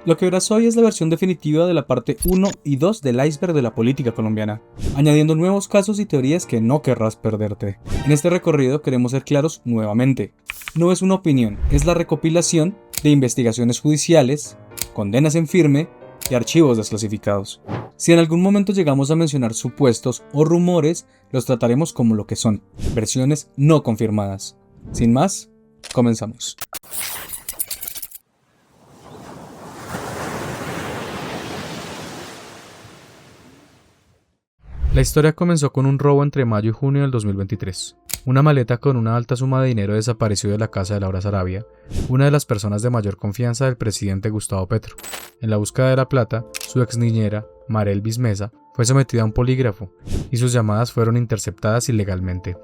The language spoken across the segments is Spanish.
Lo que verás hoy es la versión definitiva de la parte 1 y 2 del iceberg de la política colombiana, añadiendo nuevos casos y teorías que no querrás perderte. En este recorrido queremos ser claros nuevamente. No es una opinión, es la recopilación de investigaciones judiciales, condenas en firme y archivos desclasificados. Si en algún momento llegamos a mencionar supuestos o rumores, los trataremos como lo que son, versiones no confirmadas. Sin más, comenzamos. La historia comenzó con un robo entre mayo y junio del 2023. Una maleta con una alta suma de dinero desapareció de la casa de Laura Sarabia, una de las personas de mayor confianza del presidente Gustavo Petro. En la búsqueda de la plata, su ex niñera, Marel Bismesa, fue sometida a un polígrafo y sus llamadas fueron interceptadas ilegalmente.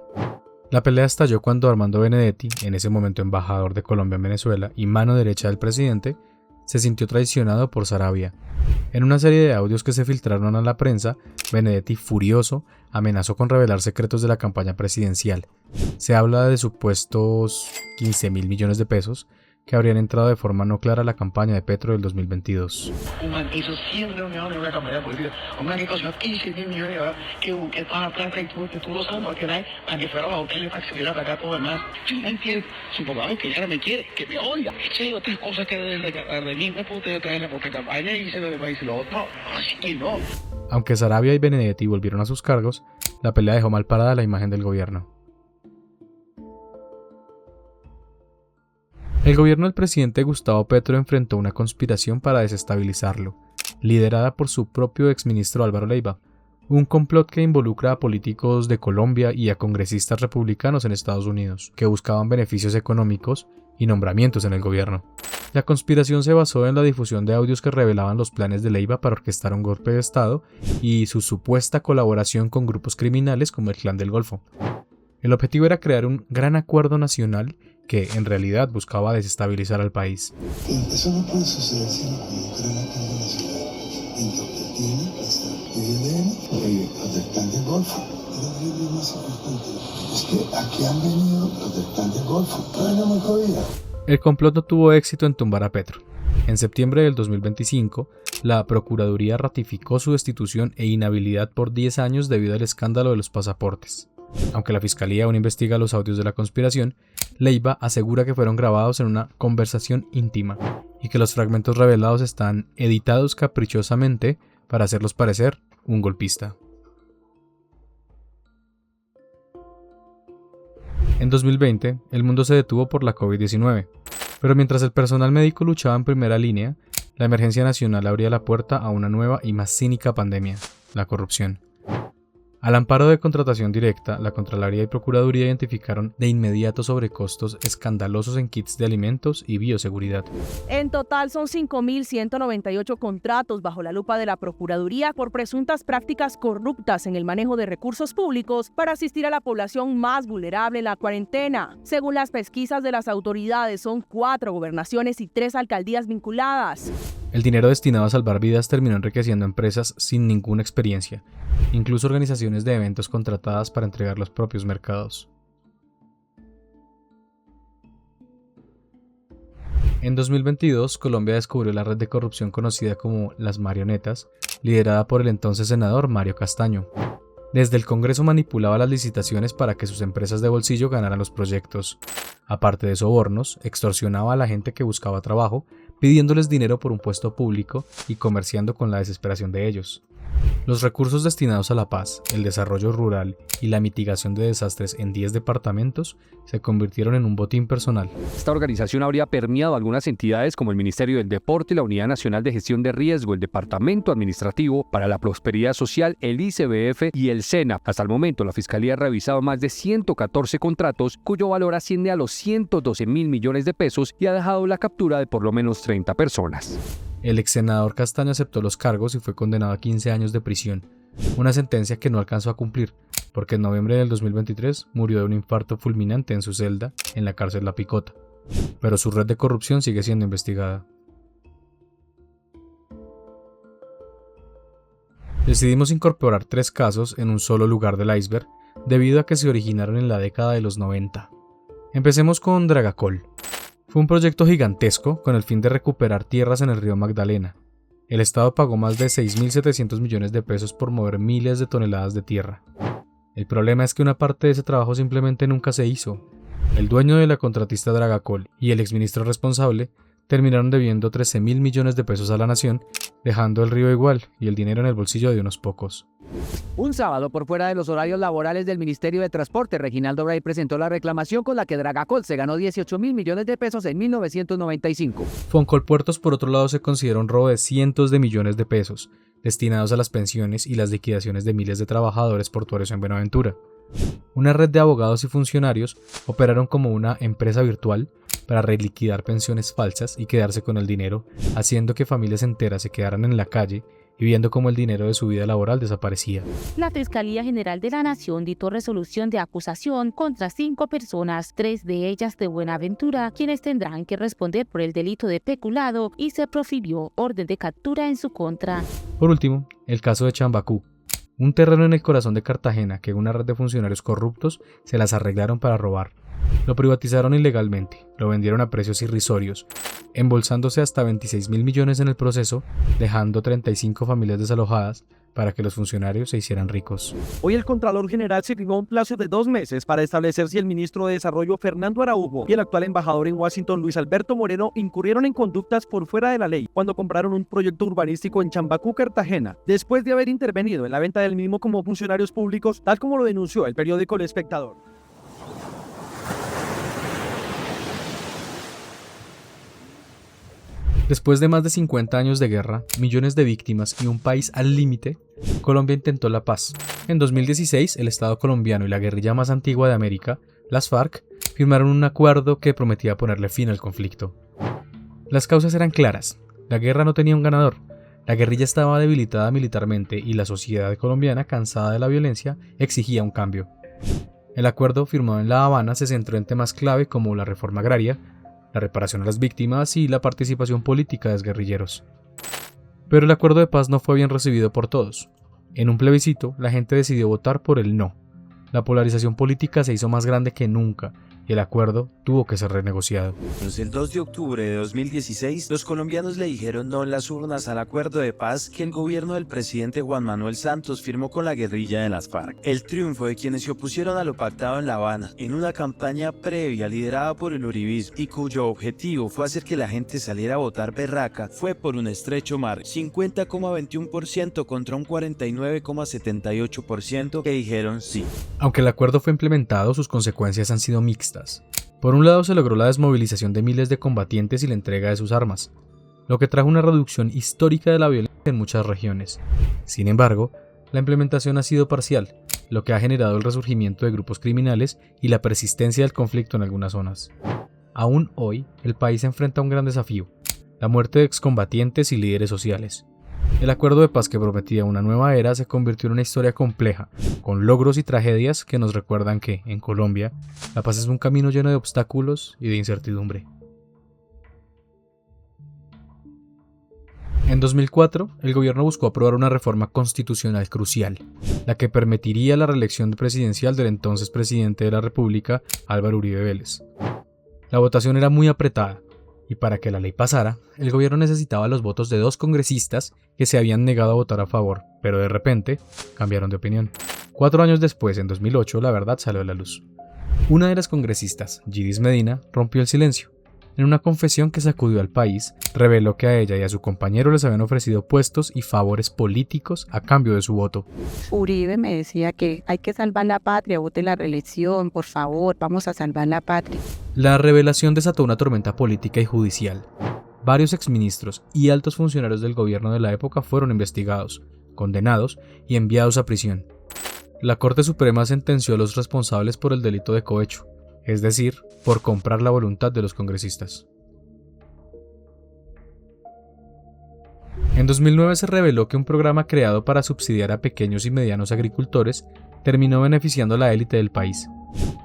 La pelea estalló cuando Armando Benedetti, en ese momento embajador de Colombia en Venezuela y mano derecha del presidente, se sintió traicionado por Sarabia. En una serie de audios que se filtraron a la prensa, Benedetti, furioso, amenazó con revelar secretos de la campaña presidencial. Se habla de supuestos 15.000 millones de pesos que habrían entrado de forma no clara a la campaña de Petro del 2022. Aunque Sarabia y Benedetti volvieron a sus cargos, la pelea dejó mal parada la imagen del gobierno. El gobierno del presidente Gustavo Petro enfrentó una conspiración para desestabilizarlo, liderada por su propio exministro Álvaro Leiva, un complot que involucra a políticos de Colombia y a congresistas republicanos en Estados Unidos, que buscaban beneficios económicos y nombramientos en el gobierno. La conspiración se basó en la difusión de audios que revelaban los planes de Leiva para orquestar un golpe de Estado y su supuesta colaboración con grupos criminales como el Clan del Golfo. El objetivo era crear un gran acuerdo nacional que en realidad buscaba desestabilizar al país. Eso no puede suceder sino con un gran acuerdo nacional en donde tiene que estar los del Clan del Golfo. Pero lo más importante es que aquí han venido los del Clan del Golfo. Todavía muy jodida. El complot no tuvo éxito en tumbar a Petro. En septiembre del 2025, la Procuraduría ratificó su destitución e inhabilidad por 10 años debido al escándalo de los pasaportes. Aunque la Fiscalía aún investiga los audios de la conspiración, Leiva asegura que fueron grabados en una conversación íntima y que los fragmentos revelados están editados caprichosamente para hacerlos parecer un golpista. En 2020, el mundo se detuvo por la COVID-19, pero mientras el personal médico luchaba en primera línea, la emergencia nacional abría la puerta a una nueva y más cínica pandemia, la corrupción. Al amparo de contratación directa, la Contraloría y Procuraduría identificaron de inmediato sobrecostos escandalosos en kits de alimentos y bioseguridad. En total son 5.198 contratos bajo la lupa de la Procuraduría por presuntas prácticas corruptas en el manejo de recursos públicos para asistir a la población más vulnerable en la cuarentena. Según las pesquisas de las autoridades, son 4 gobernaciones y 3 alcaldías vinculadas. El dinero destinado a salvar vidas terminó enriqueciendo empresas sin ninguna experiencia, incluso organizaciones de eventos contratadas para entregar los propios mercados. En 2022, Colombia descubrió la red de corrupción conocida como Las Marionetas, liderada por el entonces senador Mario Castaño. Desde el Congreso manipulaba las licitaciones para que sus empresas de bolsillo ganaran los proyectos. Aparte de sobornos, extorsionaba a la gente que buscaba trabajo, pidiéndoles dinero por un puesto público y comerciando con la desesperación de ellos. Los recursos destinados a la paz, el desarrollo rural y la mitigación de desastres en 10 departamentos se convirtieron en un botín personal. Esta organización habría permeado algunas entidades como el Ministerio del Deporte, la Unidad Nacional de Gestión de Riesgo, el Departamento Administrativo para la Prosperidad Social, el ICBF y el SENA. Hasta el momento, la Fiscalía ha revisado más de 114 contratos, cuyo valor asciende a los 112.000 millones de pesos y ha dejado la captura de por lo menos 30 personas. El ex senador Castaño aceptó los cargos y fue condenado a 15 años de prisión, una sentencia que no alcanzó a cumplir, porque en noviembre del 2023 murió de un infarto fulminante en su celda en la cárcel La Picota, pero su red de corrupción sigue siendo investigada. Decidimos incorporar 3 casos en un solo lugar del iceberg, debido a que se originaron en la década de los 90. Empecemos con Dragacol. Fue un proyecto gigantesco con el fin de recuperar tierras en el río Magdalena. El Estado pagó más de 6.700 millones de pesos por mover miles de toneladas de tierra. El problema es que una parte de ese trabajo simplemente nunca se hizo. El dueño de la contratista Dragacol y el exministro responsable terminaron debiendo 13.000 millones de pesos a la nación, dejando el río igual y el dinero en el bolsillo de unos pocos. Un sábado, por fuera de los horarios laborales del Ministerio de Transporte, Reginaldo Bray presentó la reclamación con la que Dragacol se ganó 18.000 millones de pesos en 1995. Foncolpuertos, por otro lado, se considera un robo de cientos de millones de pesos, destinados a las pensiones y las liquidaciones de miles de trabajadores portuarios en Buenaventura. Una red de abogados y funcionarios operaron como una empresa virtual para reliquidar pensiones falsas y quedarse con el dinero, haciendo que familias enteras se quedaran en la calle y viendo cómo el dinero de su vida laboral desaparecía. La Fiscalía General de la Nación dictó resolución de acusación contra 5 personas, 3 de ellas de Buenaventura, quienes tendrán que responder por el delito de peculado, y se profirió orden de captura en su contra. Por último, el caso de Chambacú, un terreno en el corazón de Cartagena que una red de funcionarios corruptos se las arreglaron para robar. Lo privatizaron ilegalmente, lo vendieron a precios irrisorios, embolsándose hasta 26.000 millones en el proceso, dejando 35 familias desalojadas para que los funcionarios se hicieran ricos. Hoy el Contralor General se fijó un plazo de 2 meses para establecer si el ministro de Desarrollo Fernando Araujo y el actual embajador en Washington Luis Alberto Moreno incurrieron en conductas por fuera de la ley cuando compraron un proyecto urbanístico en Chambacú, Cartagena, después de haber intervenido en la venta del mismo como funcionarios públicos, tal como lo denunció el periódico El Espectador. Después de más de 50 años de guerra, millones de víctimas y un país al límite, Colombia intentó la paz. En 2016, el Estado colombiano y la guerrilla más antigua de América, las FARC, firmaron un acuerdo que prometía ponerle fin al conflicto. Las causas eran claras. La guerra no tenía un ganador. La guerrilla estaba debilitada militarmente y la sociedad colombiana, cansada de la violencia, exigía un cambio. El acuerdo firmado en La Habana se centró en temas clave como la reforma agraria, la reparación a las víctimas y la participación política de los guerrilleros. Pero el acuerdo de paz no fue bien recibido por todos. En un plebiscito, la gente decidió votar por el no. La polarización política se hizo más grande que nunca y el acuerdo tuvo que ser renegociado. El 2 de octubre de 2016, los colombianos le dijeron no en las urnas al acuerdo de paz que el gobierno del presidente Juan Manuel Santos firmó con la guerrilla de las FARC. El triunfo de quienes se opusieron a lo pactado en La Habana, en una campaña previa liderada por el uribismo y cuyo objetivo fue hacer que la gente saliera a votar berraca, fue por un estrecho margen, 50,21% contra un 49,78% que dijeron sí. Aunque el acuerdo fue implementado, sus consecuencias han sido mixtas. Por un lado, se logró la desmovilización de miles de combatientes y la entrega de sus armas, lo que trajo una reducción histórica de la violencia en muchas regiones. Sin embargo, la implementación ha sido parcial, lo que ha generado el resurgimiento de grupos criminales y la persistencia del conflicto en algunas zonas. Aún hoy, el país enfrenta un gran desafío: la muerte de excombatientes y líderes sociales. El acuerdo de paz que prometía una nueva era se convirtió en una historia compleja, con logros y tragedias que nos recuerdan que, en Colombia, la paz es un camino lleno de obstáculos y de incertidumbre. En 2004, el gobierno buscó aprobar una reforma constitucional crucial, la que permitiría la reelección presidencial del entonces presidente de la República, Álvaro Uribe Vélez. La votación era muy apretada, y para que la ley pasara, el gobierno necesitaba los votos de 2 congresistas que se habían negado a votar a favor, pero de repente cambiaron de opinión. 4 años después, en 2008, la verdad salió a la luz. Una de las congresistas, Yidis Medina, rompió el silencio. En una confesión que sacudió al país, reveló que a ella y a su compañero les habían ofrecido puestos y favores políticos a cambio de su voto. Uribe me decía que hay que salvar la patria, vote la reelección, por favor, vamos a salvar la patria. La revelación desató una tormenta política y judicial. Varios exministros y altos funcionarios del gobierno de la época fueron investigados, condenados y enviados a prisión. La Corte Suprema sentenció a los responsables por el delito de cohecho, es decir, por comprar la voluntad de los congresistas. En 2009 se reveló que un programa creado para subsidiar a pequeños y medianos agricultores terminó beneficiando a la élite del país.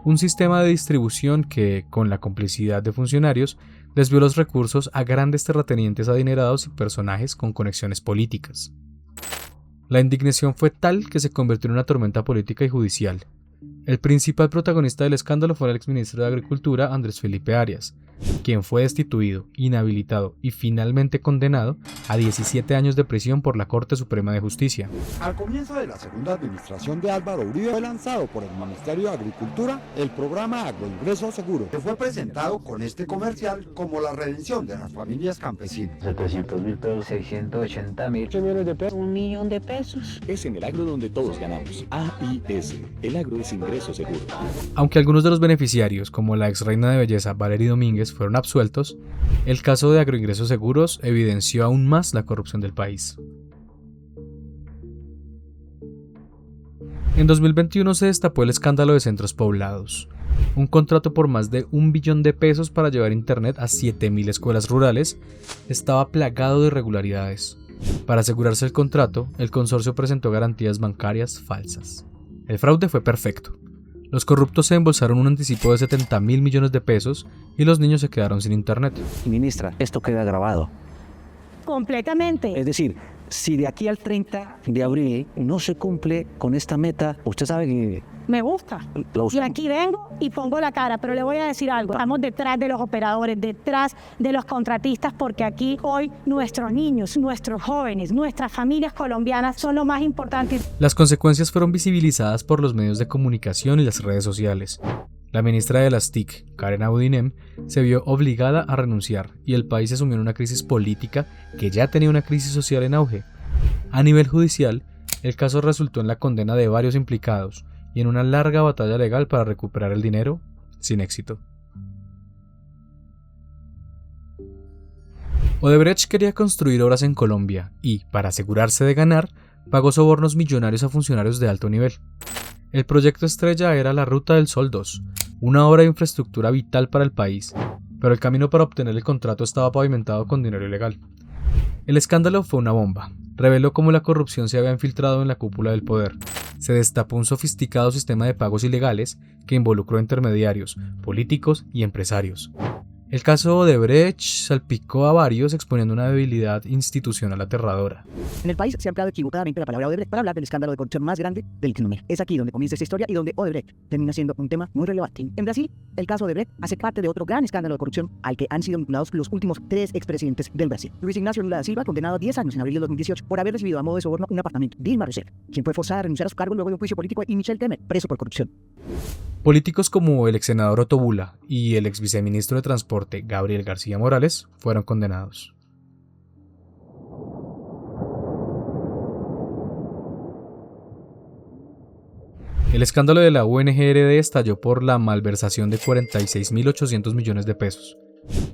Un sistema de distribución que, con la complicidad de funcionarios, desvió los recursos a grandes terratenientes adinerados y personajes con conexiones políticas. La indignación fue tal que se convirtió en una tormenta política y judicial. El principal protagonista del escándalo fue el exministro de Agricultura, Andrés Felipe Arias, quien fue destituido, inhabilitado y finalmente condenado a 17 años de prisión por la Corte Suprema de Justicia. Al comienzo de la segunda administración de Álvaro Uribe fue lanzado por el Ministerio de Agricultura el programa Agroingreso Seguro, que fue presentado con este comercial como la redención de las familias campesinas. 700.000 pesos, 680.000. 8 millones de pesos. 1 millón de pesos. Es en el agro donde todos ganamos. AIS, el agro es ingreso seguro. Aunque algunos de los beneficiarios, como la ex reina de belleza Valery Domínguez, fueron absueltos, el caso de Agroingresos Seguros evidenció aún más la corrupción del país. En 2021 se destapó el escándalo de Centros Poblados, un contrato por más de 1 billón de pesos para llevar internet a 7.000 escuelas rurales estaba plagado de irregularidades. Para asegurarse el contrato, el consorcio presentó garantías bancarias falsas. El fraude fue perfecto. Los corruptos se embolsaron un anticipo de 70.000 millones de pesos y los niños se quedaron sin internet. Ministra, esto queda grabado. Completamente. Es decir, si de aquí al 30 de abril no se cumple con esta meta, usted sabe que... Me gusta. Y aquí vengo y pongo la cara, pero le voy a decir algo. Estamos detrás de los operadores, detrás de los contratistas, porque aquí hoy nuestros niños, nuestros jóvenes, nuestras familias colombianas son lo más importante. Las consecuencias fueron visibilizadas por los medios de comunicación y las redes sociales. La ministra de las TIC, Karen Abudinem, se vio obligada a renunciar y el país se sumió en una crisis política que ya tenía una crisis social en auge. A nivel judicial, el caso resultó en la condena de varios implicados y en una larga batalla legal para recuperar el dinero, sin éxito. Odebrecht quería construir obras en Colombia y, para asegurarse de ganar, pagó sobornos millonarios a funcionarios de alto nivel. El proyecto estrella era la Ruta del Sol 2, una obra de infraestructura vital para el país, pero el camino para obtener el contrato estaba pavimentado con dinero ilegal. El escándalo fue una bomba. Reveló cómo la corrupción se había infiltrado en la cúpula del poder. Se destapó un sofisticado sistema de pagos ilegales que involucró intermediarios, políticos y empresarios. El caso Odebrecht salpicó a varios exponiendo una debilidad institucional aterradora. En el país se ha empleado equivocadamente la palabra Odebrecht para hablar del escándalo de corrupción más grande de Latinoamérica. Es aquí donde comienza esta historia y donde Odebrecht termina siendo un tema muy relevante. En Brasil, el caso Odebrecht hace parte de otro gran escándalo de corrupción al que han sido vinculados los últimos 3 expresidentes del Brasil. Luis Ignacio Lula da Silva, condenado a 10 años en abril de 2018 por haber recibido a modo de soborno un apartamento. Dilma Rousseff, quien fue forzada a renunciar a su cargo luego de un juicio político, y Michel Temer, preso por corrupción. Políticos como el ex senador Otto Bula y el ex viceministro de Transporte Gabriel García Morales fueron condenados. El escándalo de la UNGRD estalló por la malversación de 46.800 millones de pesos.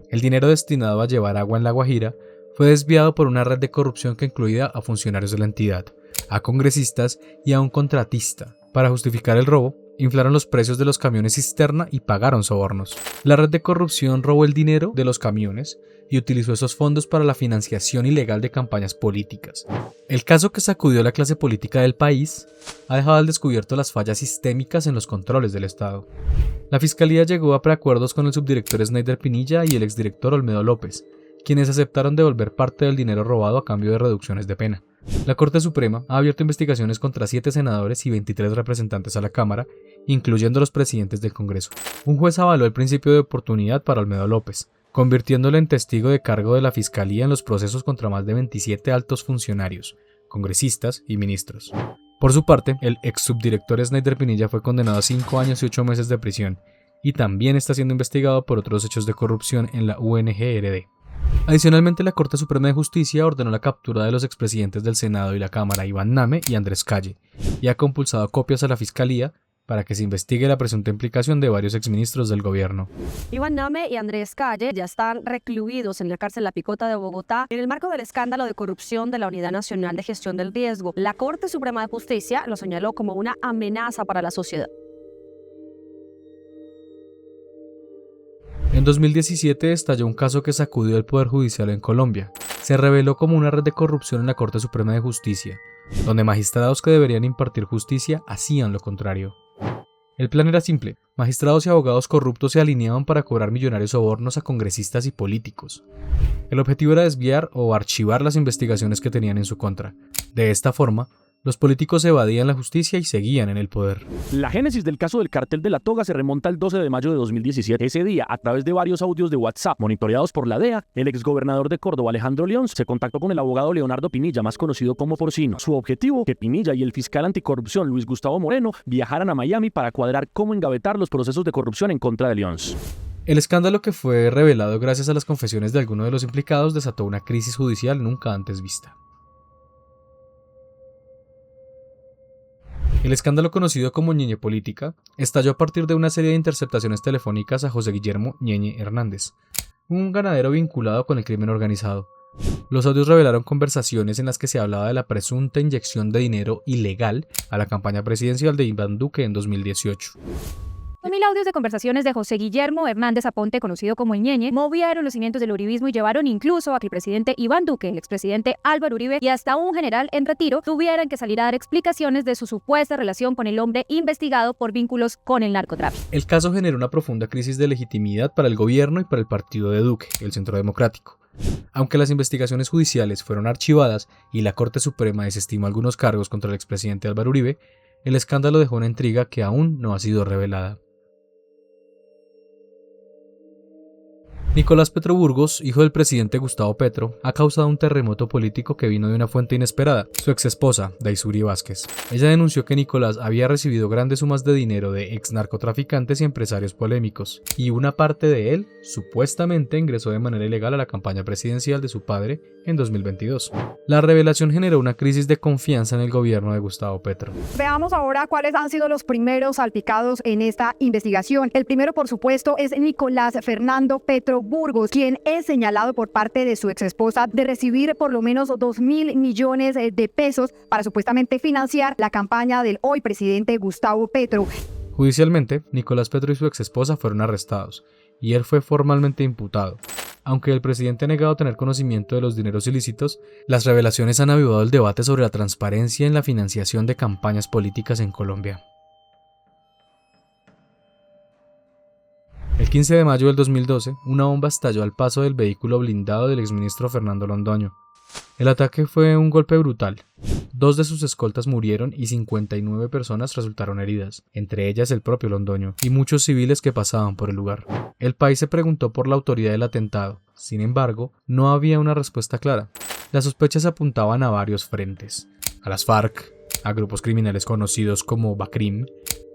El dinero destinado a llevar agua en La Guajira fue desviado por una red de corrupción que incluía a funcionarios de la entidad, a congresistas y a un contratista. Para justificar el robo, inflaron los precios de los camiones cisterna y pagaron sobornos. La red de corrupción robó el dinero de los camiones y utilizó esos fondos para la financiación ilegal de campañas políticas. El caso que sacudió a la clase política del país ha dejado al descubierto las fallas sistémicas en los controles del Estado. La Fiscalía llegó a preacuerdos con el subdirector Snyder Pinilla y el exdirector Olmedo López, quienes aceptaron devolver parte del dinero robado a cambio de reducciones de pena. La Corte Suprema ha abierto investigaciones contra 7 senadores y 23 representantes a la Cámara, incluyendo los presidentes del Congreso. Un juez avaló el principio de oportunidad para Olmedo López, convirtiéndolo en testigo de cargo de la Fiscalía en los procesos contra más de 27 altos funcionarios, congresistas y ministros. Por su parte, el ex subdirector Snyder Pinilla fue condenado a 5 años y 8 meses de prisión, y también está siendo investigado por otros hechos de corrupción en la UNGRD. Adicionalmente, la Corte Suprema de Justicia ordenó la captura de los expresidentes del Senado y la Cámara, Iván Name y Andrés Calle, y ha compulsado copias a la Fiscalía para que se investigue la presunta implicación de varios exministros del gobierno. Iván Name y Andrés Calle ya están recluidos en la cárcel La Picota de Bogotá en el marco del escándalo de corrupción de la Unidad Nacional de Gestión del Riesgo. La Corte Suprema de Justicia lo señaló como una amenaza para la sociedad. En 2017 estalló un caso que sacudió el Poder Judicial en Colombia. Se reveló como una red de corrupción en la Corte Suprema de Justicia, donde magistrados que deberían impartir justicia hacían lo contrario. El plan era simple: magistrados y abogados corruptos se alineaban para cobrar millonarios sobornos a congresistas y políticos. El objetivo era desviar o archivar las investigaciones que tenían en su contra. De esta forma, Los políticos evadían la justicia y seguían en el poder. La génesis del caso del Cartel de la Toga se remonta al 12 de mayo de 2017. Ese día, a través de varios audios de WhatsApp monitoreados por la DEA, el exgobernador de Córdoba, Alejandro León, se contactó con el abogado Leonardo Pinilla, más conocido como Porcino. Su objetivo, que Pinilla y el fiscal anticorrupción Luis Gustavo Moreno viajaran a Miami para cuadrar cómo engavetar los procesos de corrupción en contra de León. El escándalo, que fue revelado gracias a las confesiones de algunos de los implicados, desató una crisis judicial nunca antes vista. El escándalo, conocido como Ñeñe Política, estalló a partir de una serie de interceptaciones telefónicas a José Guillermo Ñeñe Hernández, un ganadero vinculado con el crimen organizado. Los audios revelaron conversaciones en las que se hablaba de la presunta inyección de dinero ilegal a la campaña presidencial de Iván Duque en 2018. 2.000 audios de conversaciones de José Guillermo Hernández Aponte, conocido como el Ñeñe, movieron los cimientos del uribismo y llevaron incluso a que el presidente Iván Duque, el expresidente Álvaro Uribe y hasta un general en retiro tuvieran que salir a dar explicaciones de su supuesta relación con el hombre investigado por vínculos con el narcotráfico. El caso generó una profunda crisis de legitimidad para el gobierno y para el partido de Duque, el Centro Democrático. Aunque las investigaciones judiciales fueron archivadas y la Corte Suprema desestimó algunos cargos contra el expresidente Álvaro Uribe, el escándalo dejó una intriga que aún no ha sido revelada. Nicolás Petro Burgos, hijo del presidente Gustavo Petro, ha causado un terremoto político que vino de una fuente inesperada, su exesposa, Daisuri Vázquez. Ella denunció que Nicolás había recibido grandes sumas de dinero de ex narcotraficantes y empresarios polémicos, y una parte de él, supuestamente, ingresó de manera ilegal a la campaña presidencial de su padre en 2022. La revelación generó una crisis de confianza en el gobierno de Gustavo Petro. Veamos ahora cuáles han sido los primeros salpicados en esta investigación. El primero, por supuesto, es Nicolás Fernando Petro Burgos, quien es señalado por parte de su exesposa de recibir por lo menos 2.000 millones de pesos para supuestamente financiar la campaña del hoy presidente Gustavo Petro. Judicialmente, Nicolás Petro y su exesposa fueron arrestados, y él fue formalmente imputado. Aunque el presidente ha negado tener conocimiento de los dineros ilícitos, las revelaciones han avivado el debate sobre la transparencia en la financiación de campañas políticas en Colombia. El 15 de mayo del 2012, una bomba estalló al paso del vehículo blindado del exministro Fernando Londoño. El ataque fue un golpe brutal. 2 de sus escoltas murieron y 59 personas resultaron heridas, entre ellas el propio Londoño, y muchos civiles que pasaban por el lugar. El país se preguntó por la autoría del atentado. Sin embargo, no había una respuesta clara. Las sospechas apuntaban a varios frentes: a las FARC, a grupos criminales conocidos como BACRIM,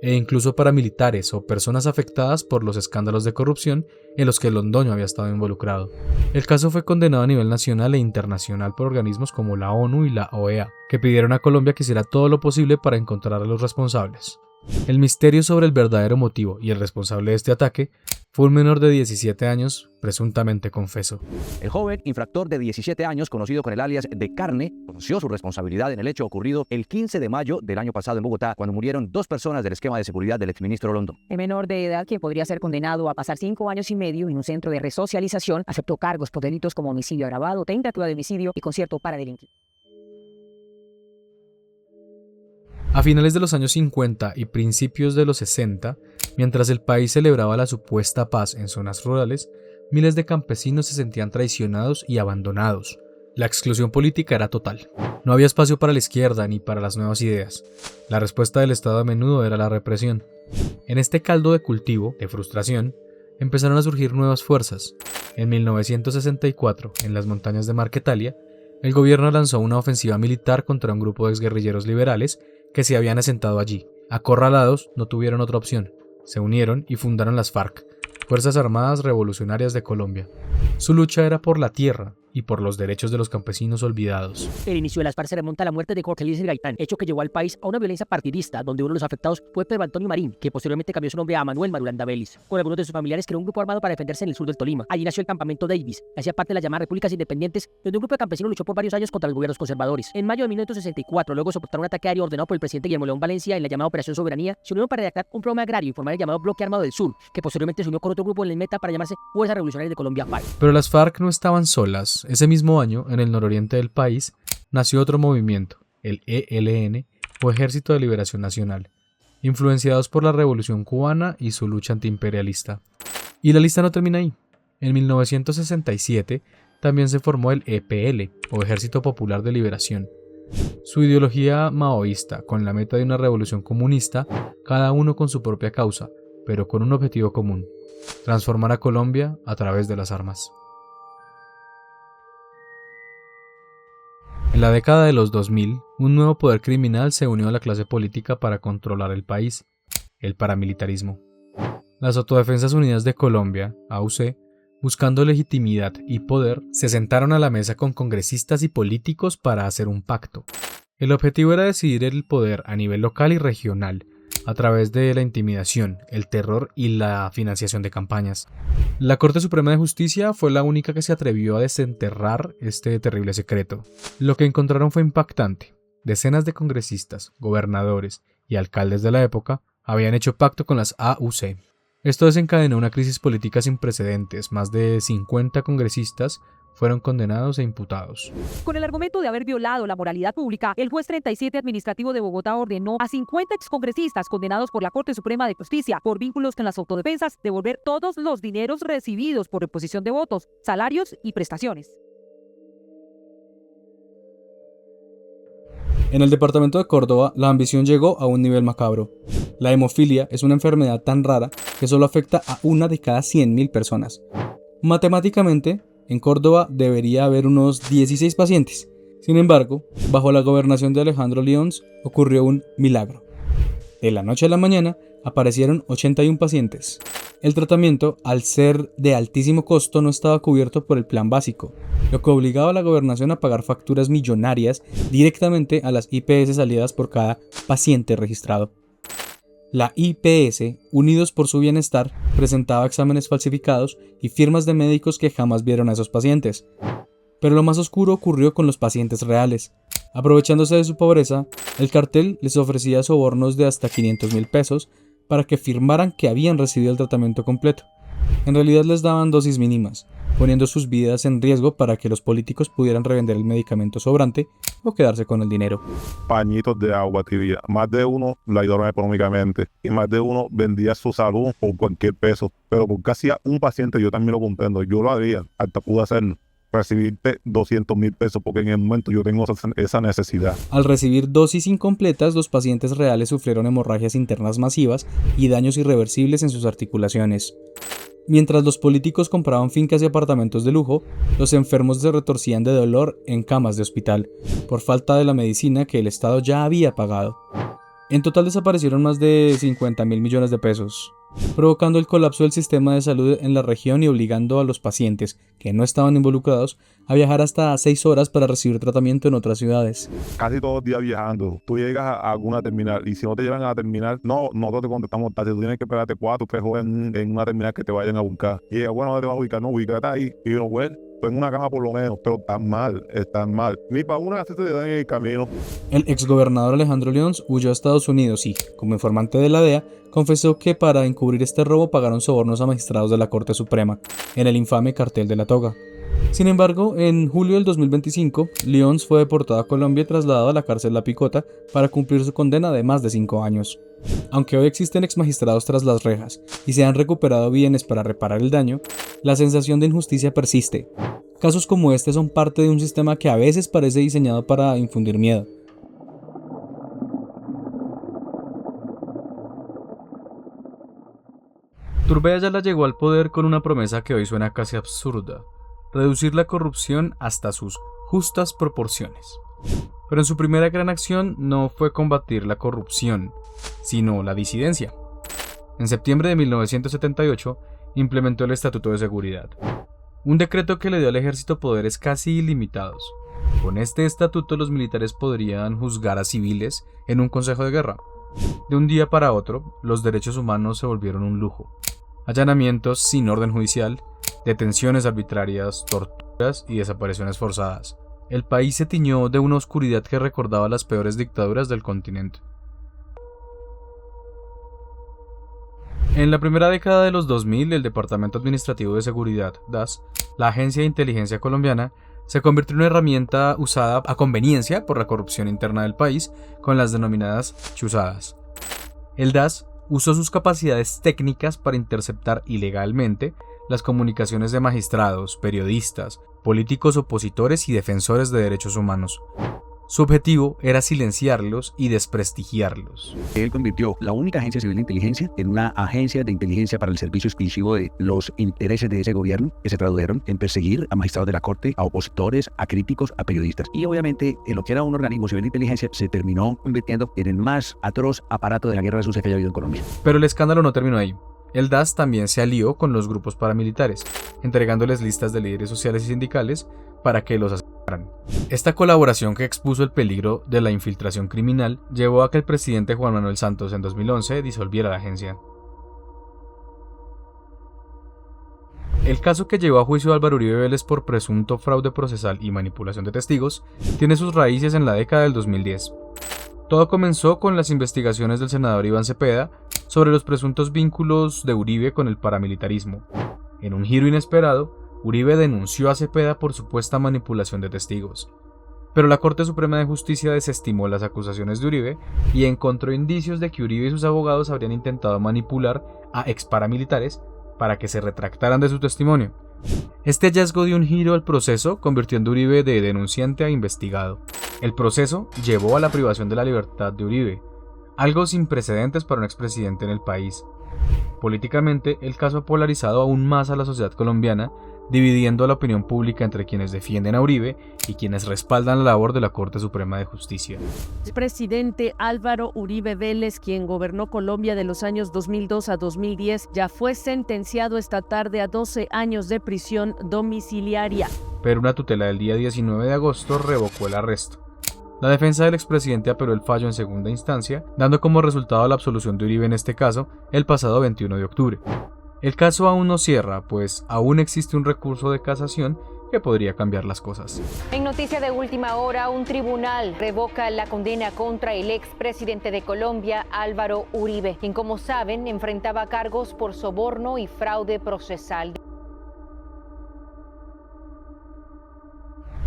e incluso paramilitares o personas afectadas por los escándalos de corrupción en los que Londoño había estado involucrado. El caso fue condenado a nivel nacional e internacional por organismos como la ONU y la OEA, que pidieron a Colombia que hiciera todo lo posible para encontrar a los responsables. El misterio sobre el verdadero motivo y el responsable de este ataque fue un menor de 17 años, presuntamente confeso. El joven infractor de 17 años, conocido con el alias de Carne, conoció su responsabilidad en el hecho ocurrido el 15 de mayo del año pasado en Bogotá, cuando murieron 2 personas del esquema de seguridad del exministro Londoño. El menor de edad, que podría ser condenado a pasar 5 años y medio en un centro de resocialización, aceptó cargos por delitos como homicidio agravado, tentativa de homicidio y concierto para delinquir. A finales de los años 50 y principios de los 60, mientras el país celebraba la supuesta paz en zonas rurales, miles de campesinos se sentían traicionados y abandonados. La exclusión política era total. No había espacio para la izquierda ni para las nuevas ideas. La respuesta del Estado a menudo era la represión. En este caldo de cultivo, de frustración, empezaron a surgir nuevas fuerzas. En 1964, en las montañas de Marquetalia, el gobierno lanzó una ofensiva militar contra un grupo de exguerrilleros liberales que se habían asentado allí. Acorralados, no tuvieron otra opción. Se unieron y fundaron las FARC, Fuerzas Armadas Revolucionarias de Colombia. Su lucha era por la tierra y por los derechos de los campesinos olvidados. El inicio de las FARC se remonta a la muerte de Jorge Eliezer Gaitán, hecho que llevó al país a una violencia partidista, donde uno de los afectados fue Pedro Antonio Marín, que posteriormente cambió su nombre a Manuel Marulanda Vélez. Con algunos de sus familiares creó un grupo armado para defenderse en el sur del Tolima. Allí nació el campamento Davis, que hacía parte de las llamadas Repúblicas Independientes, donde un grupo de campesinos luchó por varios años contra los gobiernos conservadores. En mayo de 1964, luego de soportar un ataque aéreo ordenado por el presidente Guillermo León Valencia en la llamada Operación Soberanía, se unieron para redactar un programa agrario y formar el llamado Bloque Armado del Sur, que posteriormente se unió con otro grupo en el Meta para llamarse Fuerzas Revolucionarias de Colombia, FARC. Pero las FARC no estaban solas. Ese mismo año, en el nororiente del país, nació otro movimiento, el ELN, o Ejército de Liberación Nacional, influenciados por la Revolución Cubana y su lucha antiimperialista. Y la lista no termina ahí. En 1967 también se formó el EPL, o Ejército Popular de Liberación, Su ideología maoísta, con la meta de una revolución comunista, cada uno con su propia causa, pero con un objetivo común: transformar a Colombia a través de las armas. En la década de los 2000, un nuevo poder criminal se unió a la clase política para controlar el país: el paramilitarismo. Las Autodefensas Unidas de Colombia, AUC, buscando legitimidad y poder, se sentaron a la mesa con congresistas y políticos para hacer un pacto. El objetivo era decidir el poder a nivel local y regional, a través de la intimidación, el terror y la financiación de campañas. La Corte Suprema de Justicia fue la única que se atrevió a desenterrar este terrible secreto. Lo que encontraron fue impactante. Decenas de congresistas, gobernadores y alcaldes de la época habían hecho pacto con las AUC. Esto desencadenó una crisis política sin precedentes. Más de 50 congresistas fueron condenados e imputados. Con el argumento de haber violado la moralidad pública, el juez 37 administrativo de Bogotá ordenó a 50 excongresistas condenados por la Corte Suprema de Justicia por vínculos con las autodefensas devolver todos los dineros recibidos por reposición de votos, salarios y prestaciones. En el departamento de Córdoba, la ambición llegó a un nivel macabro. La hemofilia es una enfermedad tan rara que solo afecta a una de cada 100.000 personas. Matemáticamente, en Córdoba debería haber unos 16 pacientes. Sin embargo, bajo la gobernación de Alejandro Lyons ocurrió un milagro. De la noche a la mañana aparecieron 81 pacientes. El tratamiento, al ser de altísimo costo, no estaba cubierto por el plan básico, lo que obligaba a la gobernación a pagar facturas millonarias directamente a las IPS aliadas por cada paciente registrado. La IPS, Unidos por su Bienestar, presentaba exámenes falsificados y firmas de médicos que jamás vieron a esos pacientes. Pero lo más oscuro ocurrió con los pacientes reales. Aprovechándose de su pobreza, el cartel les ofrecía sobornos de hasta 500.000 pesos para que firmaran que habían recibido el tratamiento completo. En realidad les daban dosis mínimas, poniendo sus vidas en riesgo para que los políticos pudieran revender el medicamento sobrante o quedarse con el dinero. Pañitos de agua tibia. Más de uno la ayudaron económicamente y más de uno vendía su salud por cualquier peso. Pero por casi a un paciente yo también lo comprendo. Yo lo haría, hasta pude hacerlo. Recibirte 200.000 pesos porque en el momento yo tengo esa necesidad. Al recibir dosis incompletas, los pacientes reales sufrieron hemorragias internas masivas y daños irreversibles en sus articulaciones. Mientras los políticos compraban fincas y apartamentos de lujo, los enfermos se retorcían de dolor en camas de hospital, por falta de la medicina que el Estado ya había pagado. En total desaparecieron más de 50.000 millones de pesos, provocando el colapso del sistema de salud en la región y obligando a los pacientes que no estaban involucrados a viajar hasta 6 horas para recibir tratamiento en otras ciudades. Casi todos los días viajando, tú llegas a alguna terminal y si no te llevan a la terminal, nosotros te contestamos tarde, tú tienes que esperarte 4 o 3 horas en una terminal que te vayan a buscar. Y bueno, ¿dónde te vas a ubicar? No, ubícate ahí. Y yo, bueno, en una cama por lo menos, pero están mal. Ni para una que se te dan en el camino. El exgobernador Alejandro Lyons huyó a Estados Unidos y, como informante de la DEA, confesó que para encubrir este robo pagaron sobornos a magistrados de la Corte Suprema, en el infame cartel de la toga. Sin embargo, en julio del 2025, Lyons fue deportado a Colombia y trasladado a la cárcel La Picota para cumplir su condena de más de 5 años. Aunque hoy existen exmagistrados tras las rejas y se han recuperado bienes para reparar el daño, la sensación de injusticia persiste. Casos como este son parte de un sistema que a veces parece diseñado para infundir miedo. Turbay Ayala llegó al poder con una promesa que hoy suena casi absurda: reducir la corrupción hasta sus justas proporciones. Pero en su primera gran acción no fue combatir la corrupción, sino la disidencia. En septiembre de 1978 implementó el Estatuto de Seguridad, un decreto que le dio al ejército poderes casi ilimitados. Con este estatuto los militares podrían juzgar a civiles en un consejo de guerra. De un día para otro, los derechos humanos se volvieron un lujo. Allanamientos sin orden judicial, detenciones arbitrarias, torturas y desapariciones forzadas. El país se tiñó de una oscuridad que recordaba las peores dictaduras del continente. En la primera década de los 2000, el Departamento Administrativo de Seguridad, DAS, la Agencia de Inteligencia Colombiana, se convirtió en una herramienta usada a conveniencia por la corrupción interna del país con las denominadas chuzadas. El DAS usó sus capacidades técnicas para interceptar ilegalmente las comunicaciones de magistrados, periodistas, políticos opositores y defensores de derechos humanos. Su objetivo era silenciarlos y desprestigiarlos. Él convirtió la única agencia civil de inteligencia en una agencia de inteligencia para el servicio exclusivo de los intereses de ese gobierno, que se tradujeron en perseguir a magistrados de la corte, a opositores, a críticos, a periodistas. Y obviamente, en lo que era un organismo civil de inteligencia, se terminó convirtiendo en el más atroz aparato de la guerra sucia que haya habido en Colombia. Pero el escándalo no terminó ahí. El DAS también se alió con los grupos paramilitares, entregándoles listas de líderes sociales y sindicales para que los asesinaran. Esta colaboración, que expuso el peligro de la infiltración criminal, llevó a que el presidente Juan Manuel Santos en 2011 disolviera la agencia. El caso que llevó a juicio a Álvaro Uribe Vélez por presunto fraude procesal y manipulación de testigos tiene sus raíces en la década del 2010. Todo comenzó con las investigaciones del senador Iván Cepeda sobre los presuntos vínculos de Uribe con el paramilitarismo. En un giro inesperado, Uribe denunció a Cepeda por supuesta manipulación de testigos. Pero la Corte Suprema de Justicia desestimó las acusaciones de Uribe y encontró indicios de que Uribe y sus abogados habrían intentado manipular a exparamilitares para que se retractaran de su testimonio. Este hallazgo dio un giro al proceso, convirtiendo a Uribe de denunciante a investigado. El proceso llevó a la privación de la libertad de Uribe, algo sin precedentes para un expresidente en el país. Políticamente, el caso ha polarizado aún más a la sociedad colombiana, dividiendo a la opinión pública entre quienes defienden a Uribe y quienes respaldan la labor de la Corte Suprema de Justicia. El presidente Álvaro Uribe Vélez, quien gobernó Colombia de los años 2002 a 2010, ya fue sentenciado esta tarde a 12 años de prisión domiciliaria. Pero una tutela del día 19 de agosto revocó el arresto. La defensa del expresidente apeló el fallo en segunda instancia, dando como resultado la absolución de Uribe en este caso el pasado 21 de octubre. El caso aún no cierra, pues aún existe un recurso de casación que podría cambiar las cosas. En noticia de última hora, un tribunal revoca la condena contra el expresidente de Colombia, Álvaro Uribe, quien, como saben, enfrentaba cargos por soborno y fraude procesal.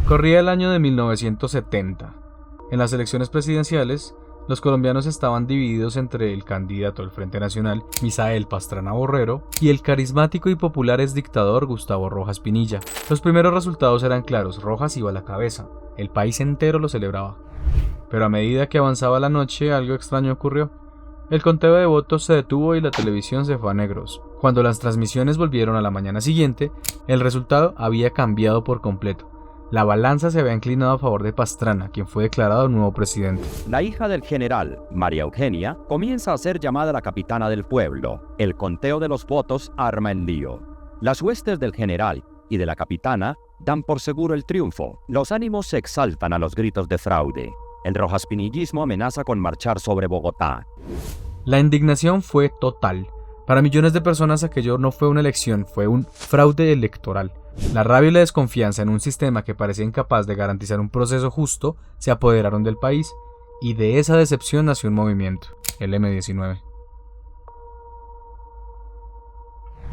Corría el año de 1970. En las elecciones presidenciales, los colombianos estaban divididos entre el candidato del Frente Nacional, Misael Pastrana Borrero, y el carismático y popular exdictador Gustavo Rojas Pinilla. Los primeros resultados eran claros: Rojas iba a la cabeza, el país entero lo celebraba. Pero a medida que avanzaba la noche, algo extraño ocurrió. El conteo de votos se detuvo y la televisión se fue a negros. Cuando las transmisiones volvieron a la mañana siguiente, el resultado había cambiado por completo. La balanza se había inclinado a favor de Pastrana, quien fue declarado nuevo presidente. La hija del general, María Eugenia, comienza a ser llamada la capitana del pueblo. El conteo de los votos arma el lío. Las huestes del general y de la capitana dan por seguro el triunfo. Los ánimos se exaltan a los gritos de fraude. El rojaspinillismo amenaza con marchar sobre Bogotá. La indignación fue total. Para millones de personas aquello no fue una elección, fue un fraude electoral. La rabia y la desconfianza en un sistema que parecía incapaz de garantizar un proceso justo se apoderaron del país, y de esa decepción nació un movimiento, el M-19.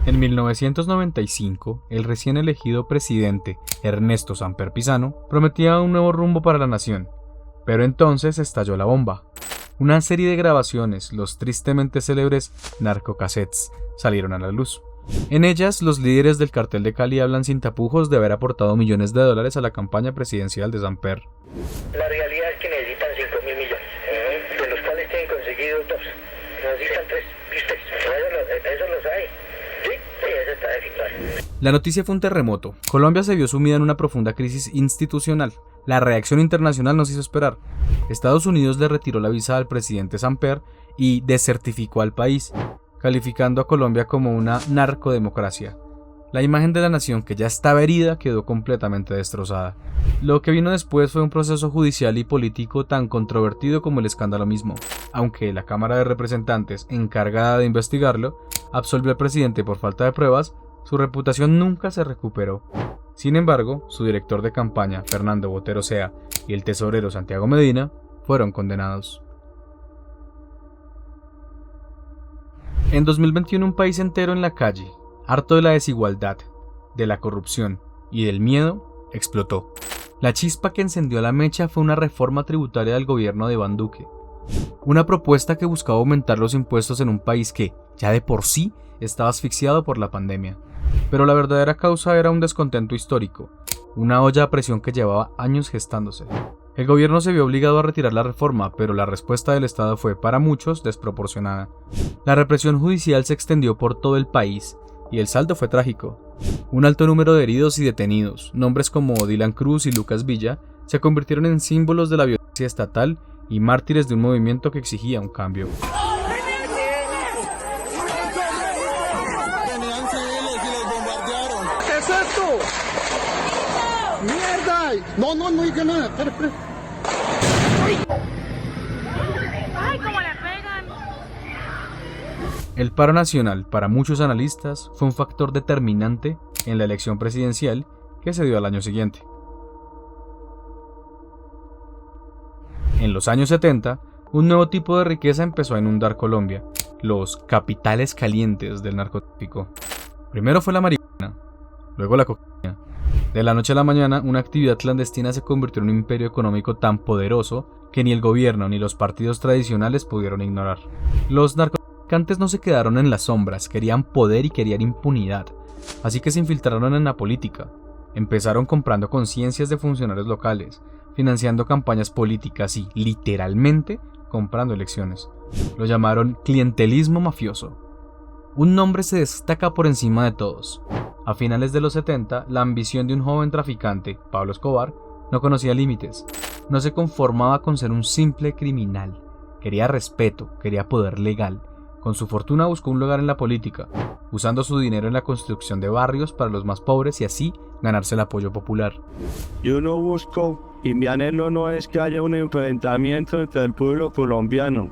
En 1995, el recién elegido presidente Ernesto Samper Pizano prometía un nuevo rumbo para la nación, pero entonces estalló la bomba. Una serie de grabaciones, los tristemente célebres narcocassettes, salieron a la luz. En ellas, los líderes del cartel de Cali hablan sin tapujos de haber aportado millones de dólares a la campaña presidencial de Samper. La realidad es que necesitan 5.000 millones, de los cuales tienen conseguido 2. Necesitan 3. Eso los hay. Sí, eso está definido. La noticia fue un terremoto. Colombia se vio sumida en una profunda crisis institucional. La reacción internacional nos hizo esperar. Estados Unidos le retiró la visa al presidente Samper y desertificó al país, calificando a Colombia como una narcodemocracia. La imagen de la nación, que ya estaba herida, quedó completamente destrozada. Lo que vino después fue un proceso judicial y político tan controvertido como el escándalo mismo. Aunque la Cámara de Representantes, encargada de investigarlo, absolvió al presidente por falta de pruebas, su reputación nunca se recuperó. Sin embargo, su director de campaña, Fernando Botero Sea, y el tesorero Santiago Medina fueron condenados. En 2021, un país entero en la calle, harto de la desigualdad, de la corrupción y del miedo, explotó. La chispa que encendió la mecha fue una reforma tributaria del gobierno de Iván Duque. Una propuesta que buscaba aumentar los impuestos en un país que, ya de por sí, estaba asfixiado por la pandemia. Pero la verdadera causa era un descontento histórico, una olla a presión que llevaba años gestándose. El gobierno se vio obligado a retirar la reforma, pero la respuesta del Estado fue, para muchos, desproporcionada. La represión judicial se extendió por todo el país, y el saldo fue trágico. Un alto número de heridos y detenidos, nombres como Dylan Cruz y Lucas Villa, se convirtieron en símbolos de la violencia estatal y mártires de un movimiento que exigía un cambio. ¿Qué es esto? ¡Mierda! No diga nada. Espera. ¡Ay, cómo le pegan! El paro nacional, para muchos analistas, fue un factor determinante en la elección presidencial que se dio al año siguiente. En los años 70, un nuevo tipo de riqueza empezó a inundar Colombia, los capitales calientes del narcotráfico. Primero fue la marihuana, luego la cocaína. De la noche a la mañana, una actividad clandestina se convirtió en un imperio económico tan poderoso que ni el gobierno ni los partidos tradicionales pudieron ignorar. Los narcotraficantes no se quedaron en las sombras, querían poder y querían impunidad, así que se infiltraron en la política. Empezaron comprando conciencias de funcionarios locales, financiando campañas políticas y, literalmente, comprando elecciones. Lo llamaron clientelismo mafioso. Un nombre se destaca por encima de todos. A finales de los 70, la ambición de un joven traficante, Pablo Escobar, no conocía límites. No se conformaba con ser un simple criminal. Quería respeto, quería poder legal. Con su fortuna buscó un lugar en la política, usando su dinero en la construcción de barrios para los más pobres y así ganarse el apoyo popular. Yo no busco, y mi anhelo no es que haya un enfrentamiento entre el pueblo colombiano.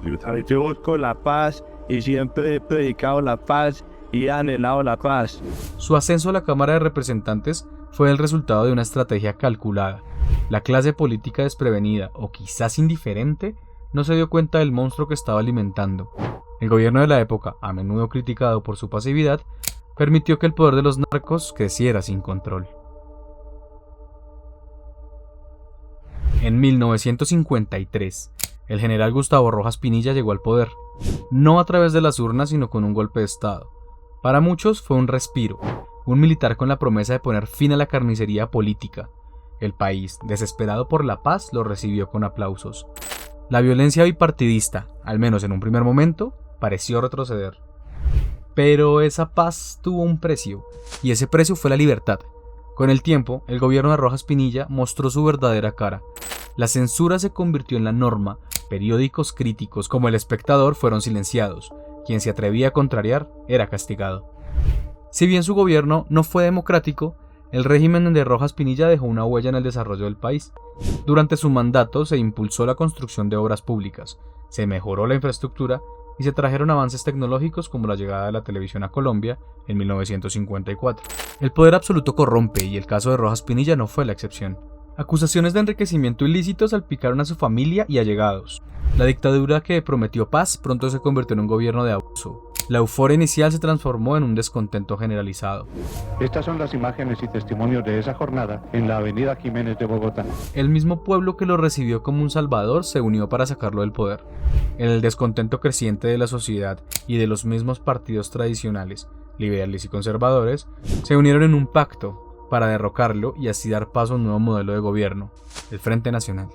Yo busco la paz y siempre he predicado la paz y he anhelado la paz. Su ascenso a la Cámara de Representantes fue el resultado de una estrategia calculada. La clase política desprevenida, o quizás indiferente, no se dio cuenta del monstruo que estaba alimentando. El gobierno de la época, a menudo criticado por su pasividad, permitió que el poder de los narcos creciera sin control. En 1953, el general Gustavo Rojas Pinilla llegó al poder, no a través de las urnas sino con un golpe de estado. Para muchos fue un respiro, un militar con la promesa de poner fin a la carnicería política. El país, desesperado por la paz, lo recibió con aplausos. La violencia bipartidista, al menos en un primer momento, pareció retroceder. Pero esa paz tuvo un precio, y ese precio fue la libertad. Con el tiempo, el gobierno de Rojas Pinilla mostró su verdadera cara. La censura se convirtió en la norma, periódicos críticos como El Espectador fueron silenciados, quien se atrevía a contrariar era castigado. Si bien su gobierno no fue democrático, el régimen de Rojas Pinilla dejó una huella en el desarrollo del país. Durante su mandato se impulsó la construcción de obras públicas, se mejoró la infraestructura y se trajeron avances tecnológicos como la llegada de la televisión a Colombia en 1954. El poder absoluto corrompe y el caso de Rojas Pinilla no fue la excepción. Acusaciones de enriquecimiento ilícito salpicaron a su familia y allegados. La dictadura que prometió paz pronto se convirtió en un gobierno de abuso. La euforia inicial se transformó en un descontento generalizado. Estas son las imágenes y testimonios de esa jornada en la avenida Jiménez de Bogotá. El mismo pueblo que lo recibió como un salvador se unió para sacarlo del poder. El descontento creciente de la sociedad y de los mismos partidos tradicionales, liberales y conservadores, se unieron en un pacto para derrocarlo y así dar paso a un nuevo modelo de gobierno, el Frente Nacional.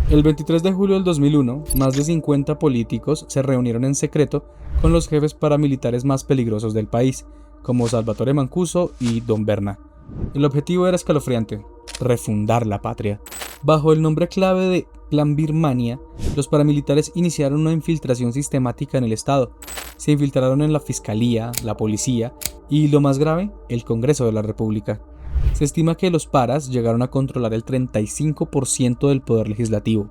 El 23 de julio del 2001, más de 50 políticos se reunieron en secreto con los jefes paramilitares más peligrosos del país, como Salvatore Mancuso y Don Berna. El objetivo era escalofriante: refundar la patria. Bajo el nombre clave de Plan Birmania, los paramilitares iniciaron una infiltración sistemática en el Estado. Se infiltraron en la Fiscalía, la Policía y, lo más grave, el Congreso de la República. Se estima que los paras llegaron a controlar el 35% del poder legislativo.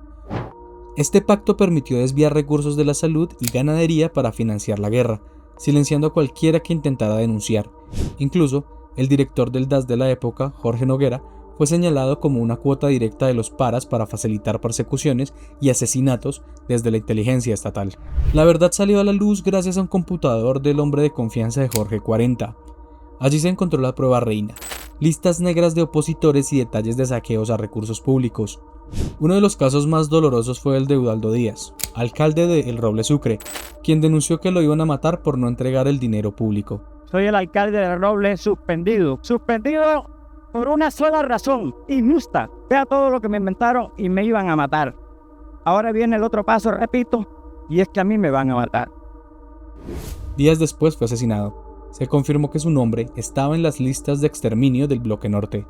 Este pacto permitió desviar recursos de la salud y ganadería para financiar la guerra, silenciando a cualquiera que intentara denunciar. Incluso, el director del DAS de la época, Jorge Noguera, fue señalado como una cuota directa de los paras para facilitar persecuciones y asesinatos desde la inteligencia estatal. La verdad salió a la luz gracias a un computador del hombre de confianza de Jorge 40. Allí se encontró la prueba reina: listas negras de opositores y detalles de saqueos a recursos públicos. Uno de los casos más dolorosos fue el de Udaldo Díaz, alcalde de El Roble Sucre, quien denunció que lo iban a matar por no entregar el dinero público. Soy el alcalde del Roble suspendido por una sola razón, injusta. Vea todo lo que me inventaron y me iban a matar. Ahora viene el otro paso, repito, y es que a mí me van a matar. Días después fue asesinado. Se confirmó que su nombre estaba en las listas de exterminio del Bloque Norte.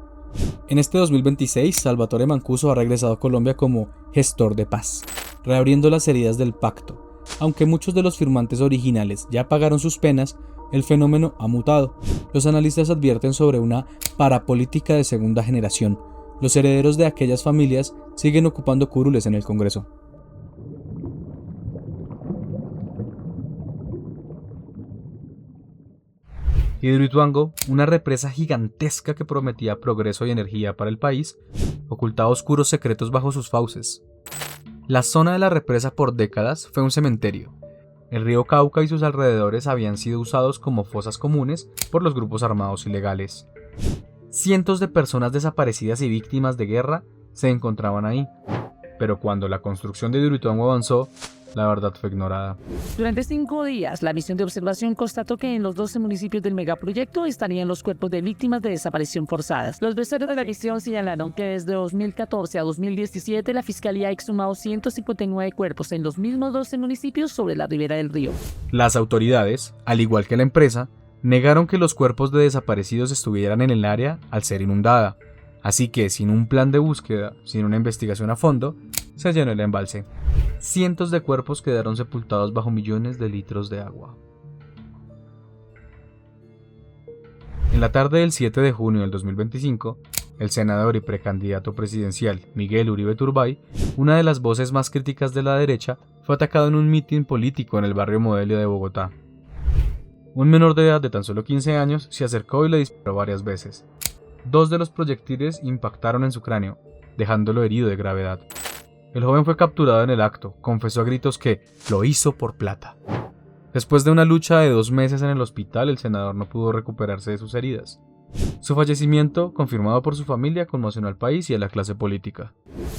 En este 2026, Salvatore Mancuso ha regresado a Colombia como gestor de paz, reabriendo las heridas del pacto. Aunque muchos de los firmantes originales ya pagaron sus penas, el fenómeno ha mutado. Los analistas advierten sobre una parapolítica de segunda generación. Los herederos de aquellas familias siguen ocupando curules en el Congreso. Hidroituango, una represa gigantesca que prometía progreso y energía para el país, ocultaba oscuros secretos bajo sus fauces. La zona de la represa por décadas fue un cementerio. El río Cauca y sus alrededores habían sido usados como fosas comunes por los grupos armados ilegales. Cientos de personas desaparecidas y víctimas de guerra se encontraban ahí, pero cuando la construcción de Hidroituango avanzó, la verdad fue ignorada. Durante 5 días, la misión de observación constató que en los 12 municipios del megaproyecto estarían los cuerpos de víctimas de desaparición forzadas. Los vocero de la misión señalaron que desde 2014 a 2017 la Fiscalía ha exhumado 159 cuerpos en los mismos 12 municipios sobre la ribera del río. Las autoridades, al igual que la empresa, negaron que los cuerpos de desaparecidos estuvieran en el área al ser inundada. Así que, sin un plan de búsqueda, sin una investigación a fondo, se llenó el embalse. Cientos de cuerpos quedaron sepultados bajo millones de litros de agua. En la tarde del 7 de junio del 2025, el senador y precandidato presidencial Miguel Uribe Turbay, una de las voces más críticas de la derecha, fue atacado en un mitin político en el barrio Modelia de Bogotá. Un menor de edad de tan solo 15 años se acercó y le disparó varias veces. 2 de los proyectiles impactaron en su cráneo, dejándolo herido de gravedad. El joven fue capturado en el acto, confesó a gritos que lo hizo por plata. Después de una lucha de 2 meses en el hospital, el senador no pudo recuperarse de sus heridas. Su fallecimiento, confirmado por su familia, conmocionó al país y a la clase política.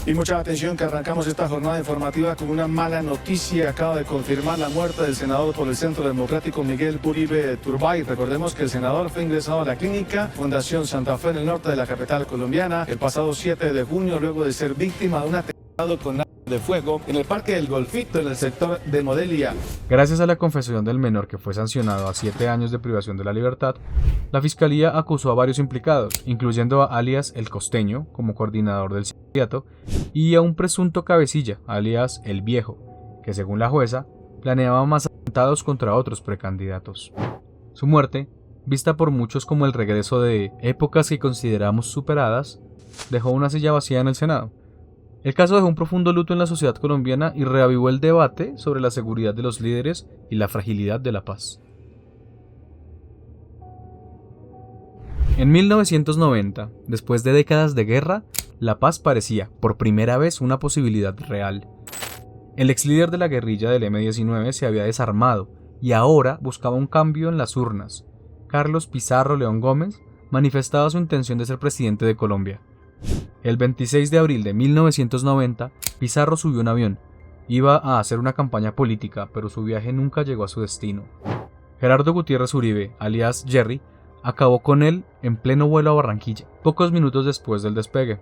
Y mucha atención que arrancamos esta jornada informativa con una mala noticia. Acaba de confirmar la muerte del senador por el Centro Democrático Miguel Uribe Turbay. Recordemos que el senador fue ingresado a la clínica Fundación Santa Fe en el norte de la capital colombiana el pasado 7 de junio luego de ser víctima de un atentado con arma de fuego en el Parque del Golfito en el sector de Modelia. Gracias a la confesión del menor, que fue sancionado a 7 años de privación de la libertad, la fiscalía acusó a varios implicados, incluyendo a alias El Costeño como coordinador del sindicato y a un presunto cabecilla, alias El Viejo, que según la jueza planeaba más atentados contra otros precandidatos. Su muerte, vista por muchos como el regreso de épocas que consideramos superadas, dejó una silla vacía en el Senado. El caso dejó un profundo luto en la sociedad colombiana y reavivó el debate sobre la seguridad de los líderes y la fragilidad de la paz. En 1990, después de décadas de guerra, la paz parecía, por primera vez, una posibilidad real. El ex líder de la guerrilla del M-19 se había desarmado y ahora buscaba un cambio en las urnas. Carlos Pizarro León Gómez manifestaba su intención de ser presidente de Colombia. El 26 de abril de 1990, Pizarro subió a un avión. Iba a hacer una campaña política, pero su viaje nunca llegó a su destino. Gerardo Gutiérrez Uribe, alias Jerry, acabó con él en pleno vuelo a Barranquilla, pocos minutos después del despegue.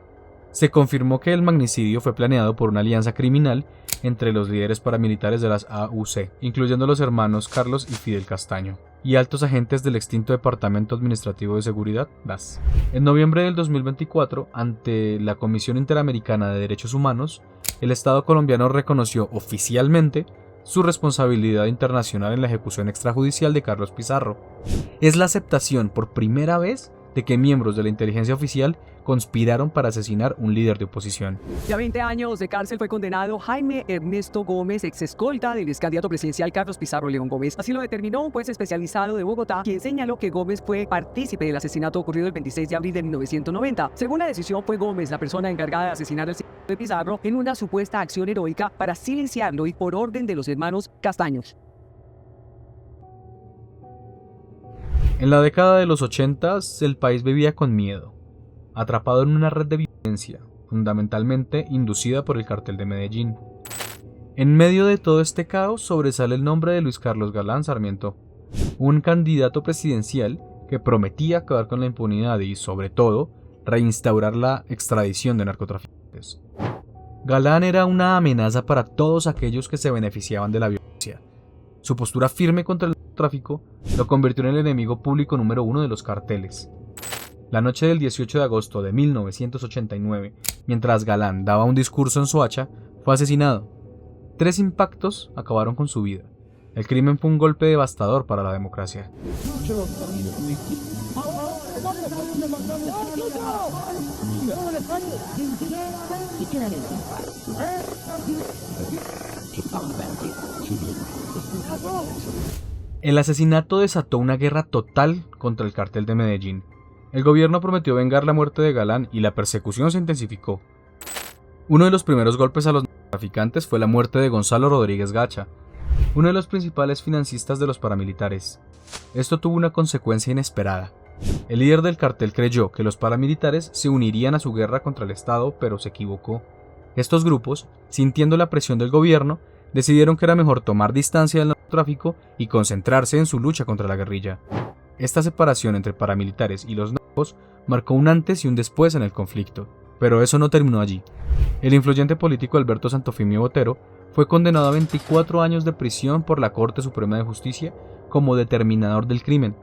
Se confirmó que el magnicidio fue planeado por una alianza criminal entre los líderes paramilitares de las AUC, incluyendo los hermanos Carlos y Fidel Castaño, y altos agentes del extinto Departamento Administrativo de Seguridad, DAS. En noviembre del 2024, ante la Comisión Interamericana de Derechos Humanos, el Estado colombiano reconoció oficialmente su responsabilidad internacional en la ejecución extrajudicial de Carlos Pizarro. Es la aceptación por primera vez de que miembros de la inteligencia oficial conspiraron para asesinar un líder de oposición. Ya 20 años de cárcel fue condenado Jaime Ernesto Gómez, ex escolta del ex candidato presidencial Carlos Pizarro León Gómez. Así lo determinó un juez especializado de Bogotá, quien señaló que Gómez fue partícipe del asesinato ocurrido el 26 de abril de 1990. Según la decisión, fue Gómez la persona encargada de asesinar al señor de Pizarro en una supuesta acción heroica para silenciarlo y por orden de los hermanos Castaños. En la década de los 80, el país vivía con miedo, atrapado en una red de violencia, fundamentalmente inducida por el Cartel de Medellín. En medio de todo este caos sobresale el nombre de Luis Carlos Galán Sarmiento, un candidato presidencial que prometía acabar con la impunidad y, sobre todo, reinstaurar la extradición de narcotraficantes. Galán era una amenaza para todos aquellos que se beneficiaban de la violencia. Su postura firme contra el narcotráfico lo convirtió en el enemigo público número 1 de los carteles. La noche del 18 de agosto de 1989, mientras Galán daba un discurso en Soacha, fue asesinado. 3 impactos acabaron con su vida. El crimen fue un golpe devastador para la democracia. El asesinato desató una guerra total contra el cartel de Medellín. El gobierno prometió vengar la muerte de Galán y la persecución se intensificó. Uno de los primeros golpes a los traficantes fue la muerte de Gonzalo Rodríguez Gacha, uno de los principales financistas de los paramilitares. Esto tuvo una consecuencia inesperada. El líder del cartel creyó que los paramilitares se unirían a su guerra contra el Estado, pero se equivocó. Estos grupos, sintiendo la presión del gobierno, decidieron que era mejor tomar distancia del narcotráfico y concentrarse en su lucha contra la guerrilla. Esta separación entre paramilitares y los narcos marcó un antes y un después en el conflicto, pero eso no terminó allí. El influyente político Alberto Santofimio Botero fue condenado a 24 años de prisión por la Corte Suprema de Justicia como determinador del crimen,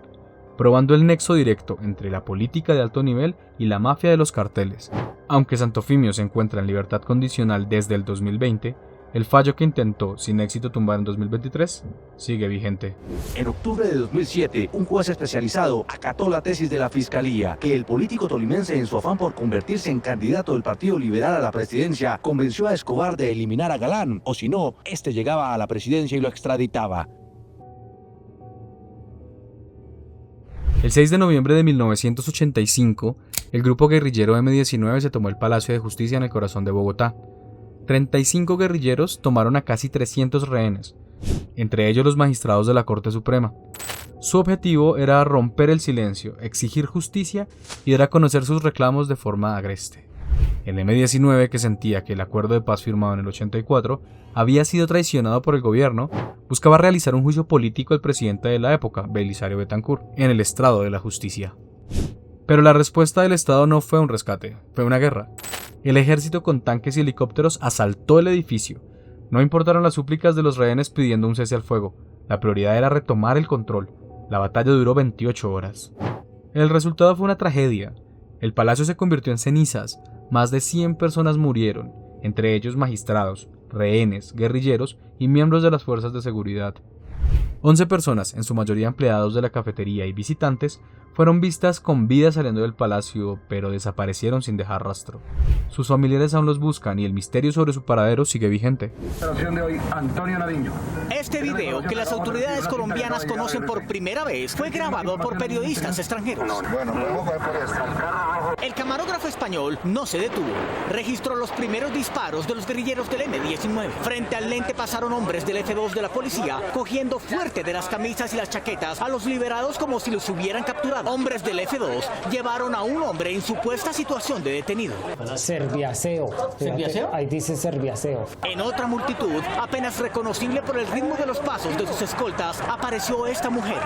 probando el nexo directo entre la política de alto nivel y la mafia de los carteles. Aunque Santofimio se encuentra en libertad condicional desde el 2020, el fallo que intentó sin éxito tumbar en 2023 sigue vigente. En octubre de 2007, un juez especializado acató la tesis de la Fiscalía que el político tolimense, en su afán por convertirse en candidato del Partido Liberal a la presidencia, convenció a Escobar de eliminar a Galán, o si no, este llegaba a la presidencia y lo extraditaba. El 6 de noviembre de 1985, el grupo guerrillero M-19 se tomó el Palacio de Justicia en el corazón de Bogotá. 35 guerrilleros tomaron a casi 300 rehenes, entre ellos los magistrados de la Corte Suprema. Su objetivo era romper el silencio, exigir justicia y dar a conocer sus reclamos de forma agreste. El M-19, que sentía que el acuerdo de paz firmado en el 84 había sido traicionado por el gobierno, buscaba realizar un juicio político al presidente de la época, Belisario Betancur, en el estrado de la justicia. Pero la respuesta del Estado no fue un rescate, fue una guerra. El ejército con tanques y helicópteros asaltó el edificio. No importaron las súplicas de los rehenes pidiendo un cese al fuego. La prioridad era retomar el control. La batalla duró 28 horas. El resultado fue una tragedia. El palacio se convirtió en cenizas. Más de 100 personas murieron, entre ellos magistrados, rehenes, guerrilleros y miembros de las fuerzas de seguridad. 11 personas, en su mayoría empleados de la cafetería y visitantes, fueron vistas con vida saliendo del palacio, pero desaparecieron sin dejar rastro. Sus familiares aún los buscan y el misterio sobre su paradero sigue vigente. De hoy, Antonio Nariño. Este video, que las autoridades colombianas conocen por primera vez, fue grabado por periodistas extranjeros. El camarógrafo español no se detuvo. Registró los primeros disparos de los guerrilleros del M-19. Frente al lente pasaron hombres del F2 de la policía, cogiendo fuerte de las camisas y las chaquetas a los liberados como si los hubieran capturado. Hombres del F2 llevaron a un hombre en supuesta situación de detenido. Serviaseo. ¿Serviaseo? Ahí dice serviaseo. En otra multitud, apenas reconocible por el ritmo de los pasos de sus escoltas, apareció esta mujer.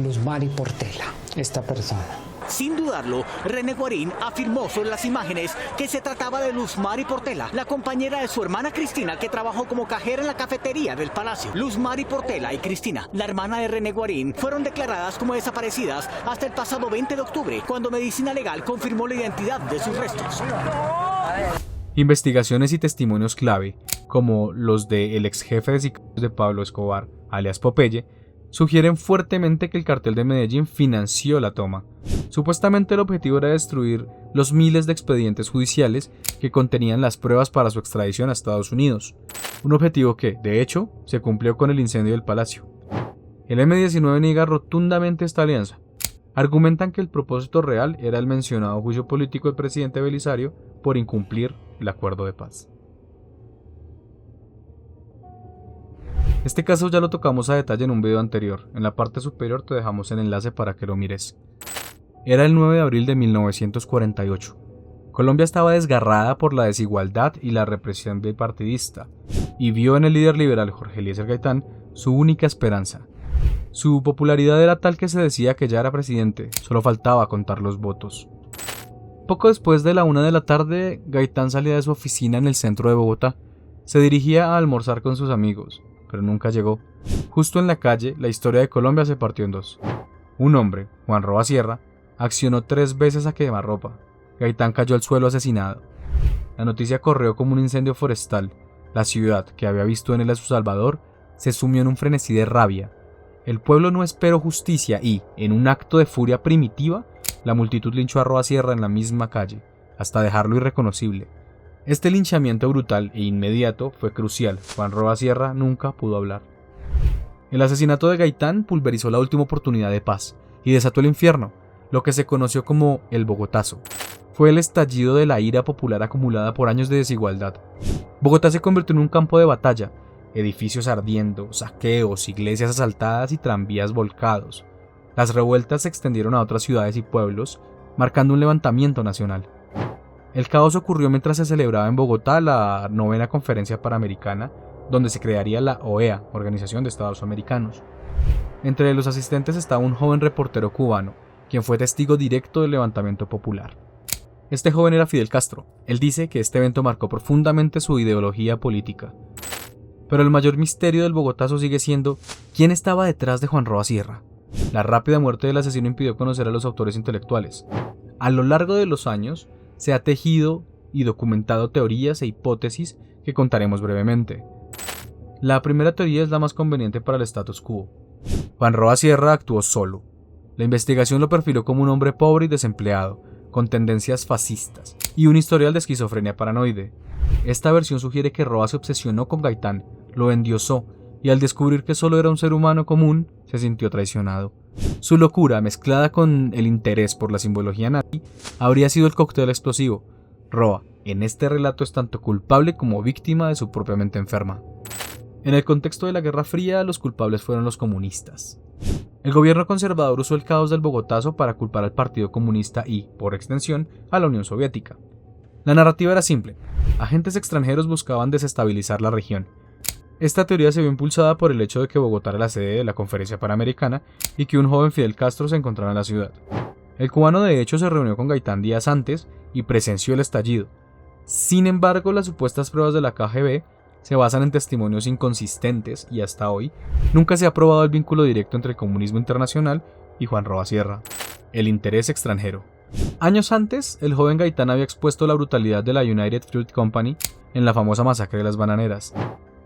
Luz Mari Portela, esta persona. Sin dudarlo, René Guarín afirmó sobre las imágenes que se trataba de Luz Mari Portela, la compañera de su hermana Cristina, que trabajó como cajera en la cafetería del palacio. Luz Mari Portela y Cristina, la hermana de René Guarín, fueron declaradas como desaparecidas hasta el pasado 20 de octubre, cuando Medicina Legal confirmó la identidad de sus restos. Investigaciones y testimonios clave, como los del ex jefe de sicarios de Pablo Escobar, alias Popeye, sugieren fuertemente que el cartel de Medellín financió la toma. Supuestamente el objetivo era destruir los miles de expedientes judiciales que contenían las pruebas para su extradición a Estados Unidos, un objetivo que, de hecho, se cumplió con el incendio del palacio. El M-19 niega rotundamente esta alianza. Argumentan que el propósito real era el mencionado juicio político del presidente Belisario por incumplir el acuerdo de paz. Este caso ya lo tocamos a detalle en un video anterior. En la parte superior te dejamos el enlace para que lo mires. Era el 9 de abril de 1948. Colombia estaba desgarrada por la desigualdad y la represión bipartidista, y vio en el líder liberal Jorge Eliezer Gaitán su única esperanza, Su popularidad era tal que se decía que ya era presidente, solo faltaba contar los votos. Poco después de la 1 de la tarde, Gaitán salía de su oficina en el centro de Bogotá. Se dirigía a almorzar con sus amigos, pero nunca llegó. Justo en la calle, la historia de Colombia se partió en dos. Un hombre, Juan Roa Sierra, accionó 3 veces a quemarropa. Gaitán cayó al suelo asesinado. La noticia corrió como un incendio forestal. La ciudad, que había visto en él a su salvador, se sumió en un frenesí de rabia. El pueblo no esperó justicia y, en un acto de furia primitiva, la multitud linchó a Roa Sierra en la misma calle, hasta dejarlo irreconocible. Este linchamiento brutal e inmediato fue crucial. Juan Roa Sierra nunca pudo hablar. El asesinato de Gaitán pulverizó la última oportunidad de paz y desató el infierno, lo que se conoció como el Bogotazo. Fue el estallido de la ira popular acumulada por años de desigualdad. Bogotá se convirtió en un campo de batalla, edificios ardiendo, saqueos, iglesias asaltadas y tranvías volcados. Las revueltas se extendieron a otras ciudades y pueblos, marcando un levantamiento nacional. El caos ocurrió mientras se celebraba en Bogotá la 9ª Conferencia Panamericana, donde se crearía la OEA, Organización de Estados Americanos. Entre los asistentes estaba un joven reportero cubano, quien fue testigo directo del levantamiento popular. Este joven era Fidel Castro. Él dice que este evento marcó profundamente su ideología política. Pero el mayor misterio del Bogotazo sigue siendo ¿quién estaba detrás de Juan Roa Sierra? La rápida muerte del asesino impidió conocer a los autores intelectuales. A lo largo de los años, se ha tejido y documentado teorías e hipótesis que contaremos brevemente. La primera teoría es la más conveniente para el status quo. Juan Roa Sierra actuó solo. La investigación lo perfiló como un hombre pobre y desempleado, con tendencias fascistas y un historial de esquizofrenia paranoide. Esta versión sugiere que Roa se obsesionó con Gaitán, lo endiosó y al descubrir que solo era un ser humano común, se sintió traicionado. Su locura, mezclada con el interés por la simbología nazi, habría sido el cóctel explosivo. Roa, en este relato, es tanto culpable como víctima de su propia mente enferma. En el contexto de la Guerra Fría, los culpables fueron los comunistas. El gobierno conservador usó el caos del Bogotazo para culpar al Partido Comunista y, por extensión, a la Unión Soviética. La narrativa era simple. Agentes extranjeros buscaban desestabilizar la región. Esta teoría se vio impulsada por el hecho de que Bogotá era la sede de la Conferencia Panamericana y que un joven Fidel Castro se encontraba en la ciudad. El cubano de hecho se reunió con Gaitán días antes y presenció el estallido. Sin embargo, las supuestas pruebas de la KGB se basan en testimonios inconsistentes y hasta hoy nunca se ha probado el vínculo directo entre el comunismo internacional y Juan Roa Sierra. El interés extranjero. Años antes, el joven Gaitán había expuesto la brutalidad de la United Fruit Company en la famosa masacre de las bananeras.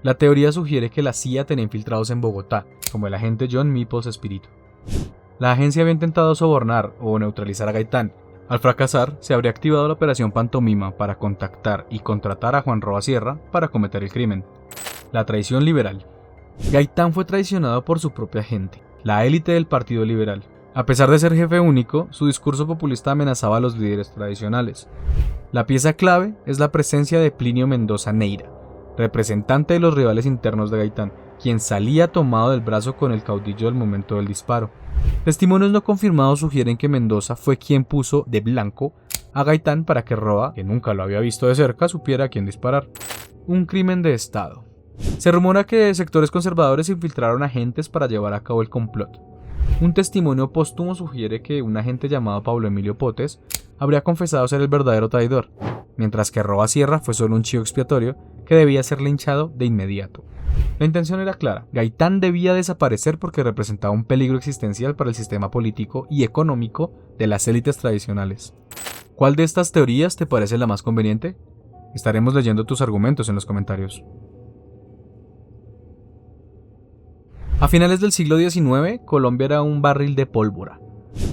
La teoría sugiere que la CIA tenía infiltrados en Bogotá, como el agente John Mipos Espíritu. La agencia había intentado sobornar o neutralizar a Gaitán. Al fracasar, se habría activado la operación Pantomima para contactar y contratar a Juan Roa Sierra para cometer el crimen. La traición liberal. Gaitán fue traicionado por su propia gente, la élite del Partido Liberal. A pesar de ser jefe único, su discurso populista amenazaba a los líderes tradicionales. La pieza clave es la presencia de Plinio Mendoza Neira, representante de los rivales internos de Gaitán, quien salía tomado del brazo con el caudillo del momento del disparo. Testimonios no confirmados sugieren que Mendoza fue quien puso de blanco a Gaitán para que Roa, que nunca lo había visto de cerca, supiera a quién disparar. Un crimen de Estado. Se rumora que sectores conservadores infiltraron agentes para llevar a cabo el complot. Un testimonio póstumo sugiere que un agente llamado Pablo Emilio Potes habría confesado ser el verdadero traidor, mientras que Roa Sierra fue solo un chivo expiatorio que debía ser linchado de inmediato. La intención era clara. Gaitán debía desaparecer porque representaba un peligro existencial para el sistema político y económico de las élites tradicionales. ¿Cuál de estas teorías te parece la más conveniente? Estaremos leyendo tus argumentos en los comentarios. A finales del siglo XIX, Colombia era un barril de pólvora.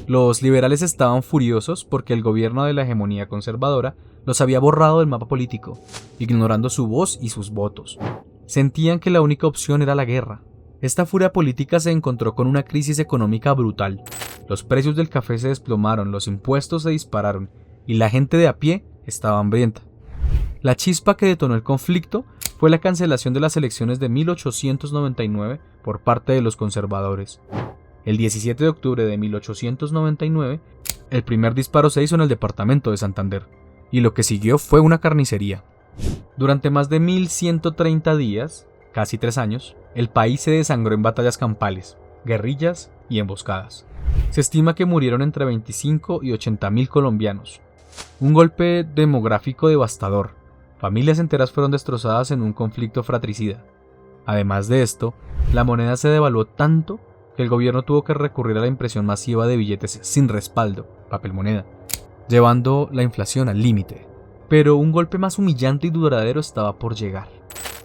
Los liberales estaban furiosos porque el gobierno de la hegemonía conservadora los había borrado del mapa político, ignorando su voz y sus votos. Sentían que la única opción era la guerra. Esta furia política se encontró con una crisis económica brutal. Los precios del café se desplomaron, los impuestos se dispararon y la gente de a pie estaba hambrienta. La chispa que detonó el conflicto fue la cancelación de las elecciones de 1899 por parte de los conservadores. El 17 de octubre de 1899, el primer disparo se hizo en el departamento de Santander, y lo que siguió fue una carnicería. Durante más de 1130 días, casi 3 años, el país se desangró en batallas campales, guerrillas y emboscadas. Se estima que murieron entre 25 y 80.000 colombianos. Un golpe demográfico devastador. Familias enteras fueron destrozadas en un conflicto fratricida. Además de esto, la moneda se devaluó tanto que el gobierno tuvo que recurrir a la impresión masiva de billetes sin respaldo, papel moneda, llevando la inflación al límite. Pero un golpe más humillante y duradero estaba por llegar.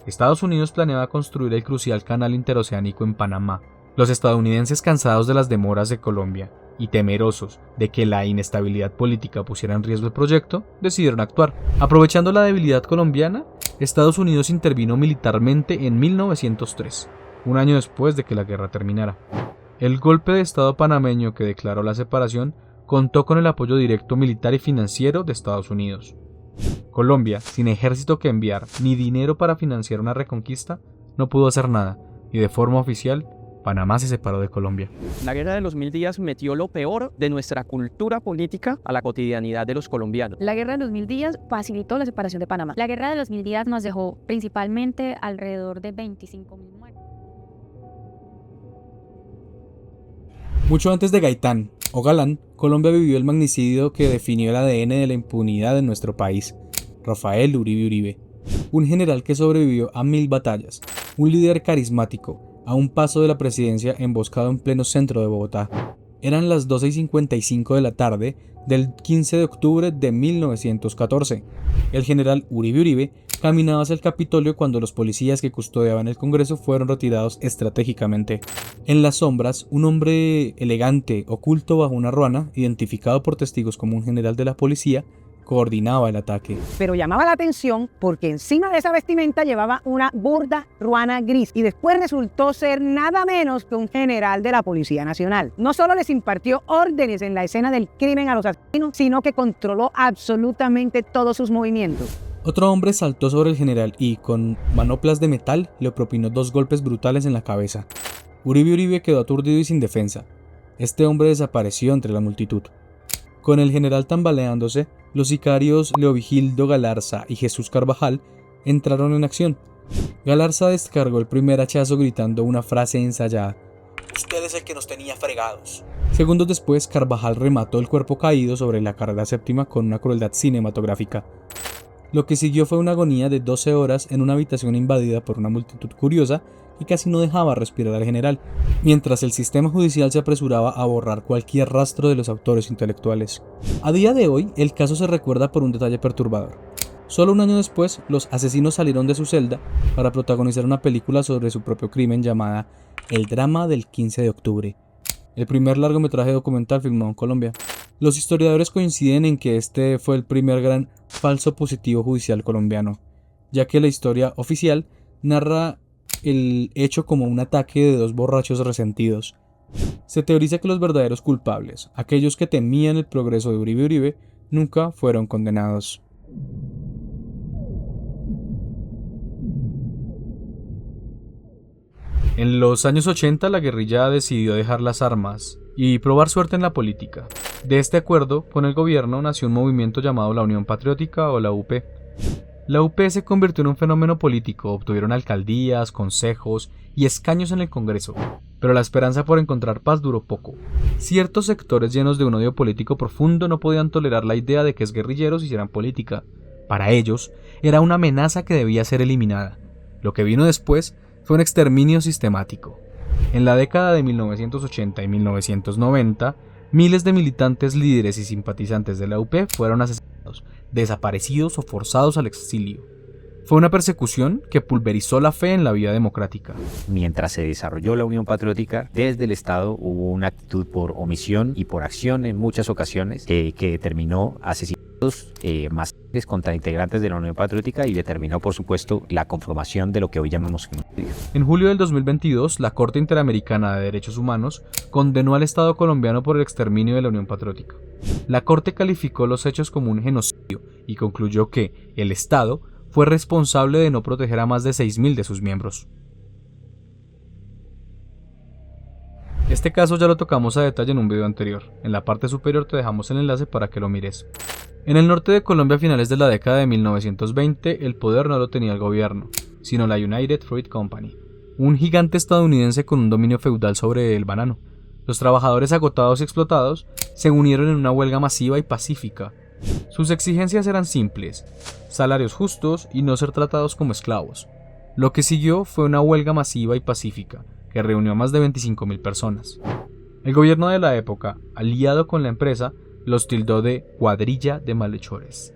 Estados Unidos planeaba construir el crucial canal interoceánico en Panamá. Los estadounidenses, cansados de las demoras de Colombia y temerosos de que la inestabilidad política pusiera en riesgo el proyecto, decidieron actuar. Aprovechando la debilidad colombiana, Estados Unidos intervino militarmente en 1903, un año después de que la guerra terminara. El golpe de Estado panameño que declaró la separación contó con el apoyo directo militar y financiero de Estados Unidos. Colombia, sin ejército que enviar ni dinero para financiar una reconquista, no pudo hacer nada, y de forma oficial, Panamá se separó de Colombia. La guerra de los 1000 días metió lo peor de nuestra cultura política a la cotidianidad de los colombianos. La guerra de los 1000 días facilitó la separación de Panamá. La guerra de los 1000 días nos dejó principalmente alrededor de 25.000 muertos. Mucho antes de Gaitán o Galán, Colombia vivió el magnicidio que definió el ADN de la impunidad en nuestro país, Rafael Uribe Uribe, un general que sobrevivió a 1000 batallas, un líder carismático, a un paso de la presidencia emboscado en pleno centro de Bogotá. Eran las 12:55 de la tarde del 15 de octubre de 1914. El general Uribe Uribe caminaba hacia el Capitolio cuando los policías que custodiaban el Congreso fueron retirados estratégicamente. En las sombras, un hombre elegante, oculto bajo una ruana, identificado por testigos como un general de la policía, coordinaba el ataque. Pero llamaba la atención porque encima de esa vestimenta llevaba una burda ruana gris y después resultó ser nada menos que un general de la Policía Nacional. No solo les impartió órdenes en la escena del crimen a los asesinos, sino que controló absolutamente todos sus movimientos. Otro hombre saltó sobre el general y, con manoplas de metal, le propinó 2 golpes brutales en la cabeza. Uribe Uribe quedó aturdido y sin defensa. Este hombre desapareció entre la multitud. Con el general tambaleándose, los sicarios Leovigildo Galarza y Jesús Carvajal entraron en acción. Galarza descargó el primer hachazo gritando una frase ensayada: "Usted es el que nos tenía fregados". Segundos después, Carvajal remató el cuerpo caído sobre la carrera séptima con una crueldad cinematográfica. Lo que siguió fue una agonía de 12 horas en una habitación invadida por una multitud curiosa que casi no dejaba respirar al general, mientras el sistema judicial se apresuraba a borrar cualquier rastro de los autores intelectuales. A día de hoy, el caso se recuerda por un detalle perturbador. Solo un año después, los asesinos salieron de su celda para protagonizar una película sobre su propio crimen llamada El drama del 15 de octubre, el primer largometraje documental filmado en Colombia. Los historiadores coinciden en que este fue el primer gran falso positivo judicial colombiano, ya que la historia oficial narra el hecho como un ataque de 2 borrachos resentidos. Se teoriza que los verdaderos culpables, aquellos que temían el progreso de Uribe Uribe, nunca fueron condenados. En los años 80 la guerrilla decidió dejar las armas y probar suerte en la política. De este acuerdo con el gobierno nació un movimiento llamado la Unión Patriótica o la UP. La UP se convirtió en un fenómeno político, obtuvieron alcaldías, consejos y escaños en el Congreso, pero la esperanza por encontrar paz duró poco. Ciertos sectores llenos de un odio político profundo no podían tolerar la idea de que exguerrilleros hicieran política. Para ellos, era una amenaza que debía ser eliminada. Lo que vino después fue un exterminio sistemático. En la década de 1980 y 1990, miles de militantes, líderes y simpatizantes de la UP fueron asesinados, desaparecidos o forzados al exilio. Fue una persecución que pulverizó la fe en la vida democrática. Mientras se desarrolló la Unión Patriótica, desde el Estado hubo una actitud por omisión y por acción en muchas ocasiones que determinó asesinatos masivos contra integrantes de la Unión Patriótica y determinó, por supuesto, la conformación de lo que hoy llamamos genocidio. En julio del 2022, la Corte Interamericana de Derechos Humanos condenó al Estado colombiano por el exterminio de la Unión Patriótica. La Corte calificó los hechos como un genocidio y concluyó que el Estado fue responsable de no proteger a más de 6.000 de sus miembros. Este caso ya lo tocamos a detalle en un video anterior. En la parte superior te dejamos el enlace para que lo mires. En el norte de Colombia a finales de la década de 1920, el poder no lo tenía el gobierno, sino la United Fruit Company, un gigante estadounidense con un dominio feudal sobre el banano. Los trabajadores agotados y explotados se unieron en una huelga masiva y pacífica. Sus exigencias eran simples: salarios justos y no ser tratados como esclavos. Lo que siguió fue una huelga masiva y pacífica, que reunió a más de 25.000 personas. El gobierno de la época, aliado con la empresa, los tildó de cuadrilla de malhechores.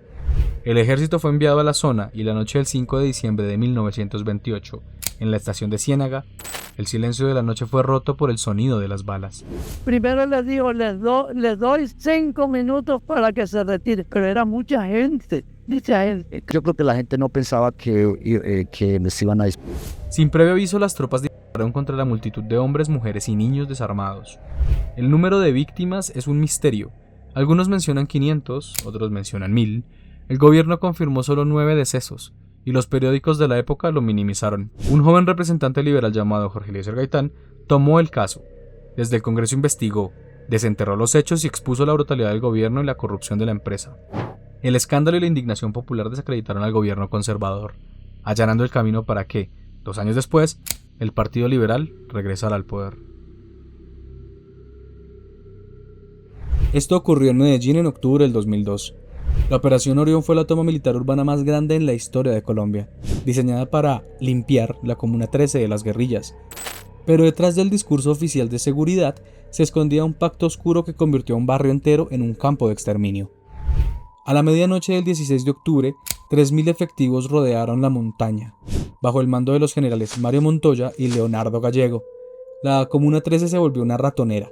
El ejército fue enviado a la zona y la noche del 5 de diciembre de 1928, en la estación de Ciénaga, el silencio de la noche fue roto por el sonido de las balas. Primero les digo, les doy 5 minutos para que se retire, pero era mucha gente. Yo creo que la gente no pensaba que les iban a disparar. Sin previo aviso, las tropas dispararon contra la multitud de hombres, mujeres y niños desarmados. El número de víctimas es un misterio. Algunos mencionan 500, otros mencionan 1000. El gobierno confirmó solo 9 decesos, y los periódicos de la época lo minimizaron. Un joven representante liberal llamado Jorge Eliezer Gaitán tomó el caso. Desde el Congreso investigó, desenterró los hechos y expuso la brutalidad del gobierno y la corrupción de la empresa. El escándalo y la indignación popular desacreditaron al gobierno conservador, allanando el camino para que, 2 años después, el Partido Liberal regresara al poder. Esto ocurrió en Medellín en octubre del 2002. La Operación Orión fue la toma militar urbana más grande en la historia de Colombia, diseñada para limpiar la Comuna 13 de las guerrillas. Pero detrás del discurso oficial de seguridad se escondía un pacto oscuro que convirtió a un barrio entero en un campo de exterminio. A la medianoche del 16 de octubre, 3.000 efectivos rodearon la montaña, bajo el mando de los generales Mario Montoya y Leonardo Gallego. La Comuna 13 se volvió una ratonera.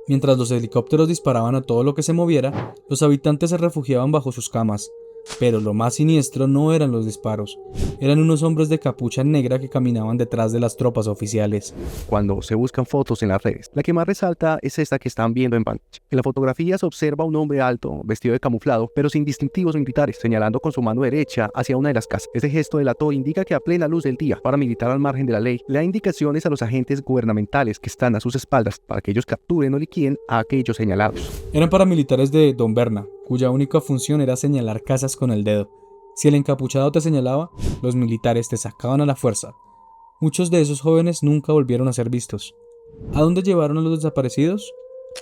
Mientras los helicópteros disparaban a todo lo que se moviera, los habitantes se refugiaban bajo sus camas. Pero lo más siniestro no eran los disparos, eran unos hombres de capucha negra que caminaban detrás de las tropas oficiales. Cuando se buscan fotos en las redes, la que más resalta es esta que están viendo en pantalla. En la fotografía se observa un hombre alto, vestido de camuflado, pero sin distintivos militares, señalando con su mano derecha hacia una de las casas. Este gesto delató indica que a plena luz del día, paramilitar al margen de la ley, le da indicaciones a los agentes gubernamentales que están a sus espaldas para que ellos capturen o liquiden a aquellos señalados. Eran paramilitares de Don Berna, cuya única función era señalar casas con el dedo. Si el encapuchado te señalaba, los militares te sacaban a la fuerza. Muchos de esos jóvenes nunca volvieron a ser vistos. ¿A dónde llevaron a los desaparecidos?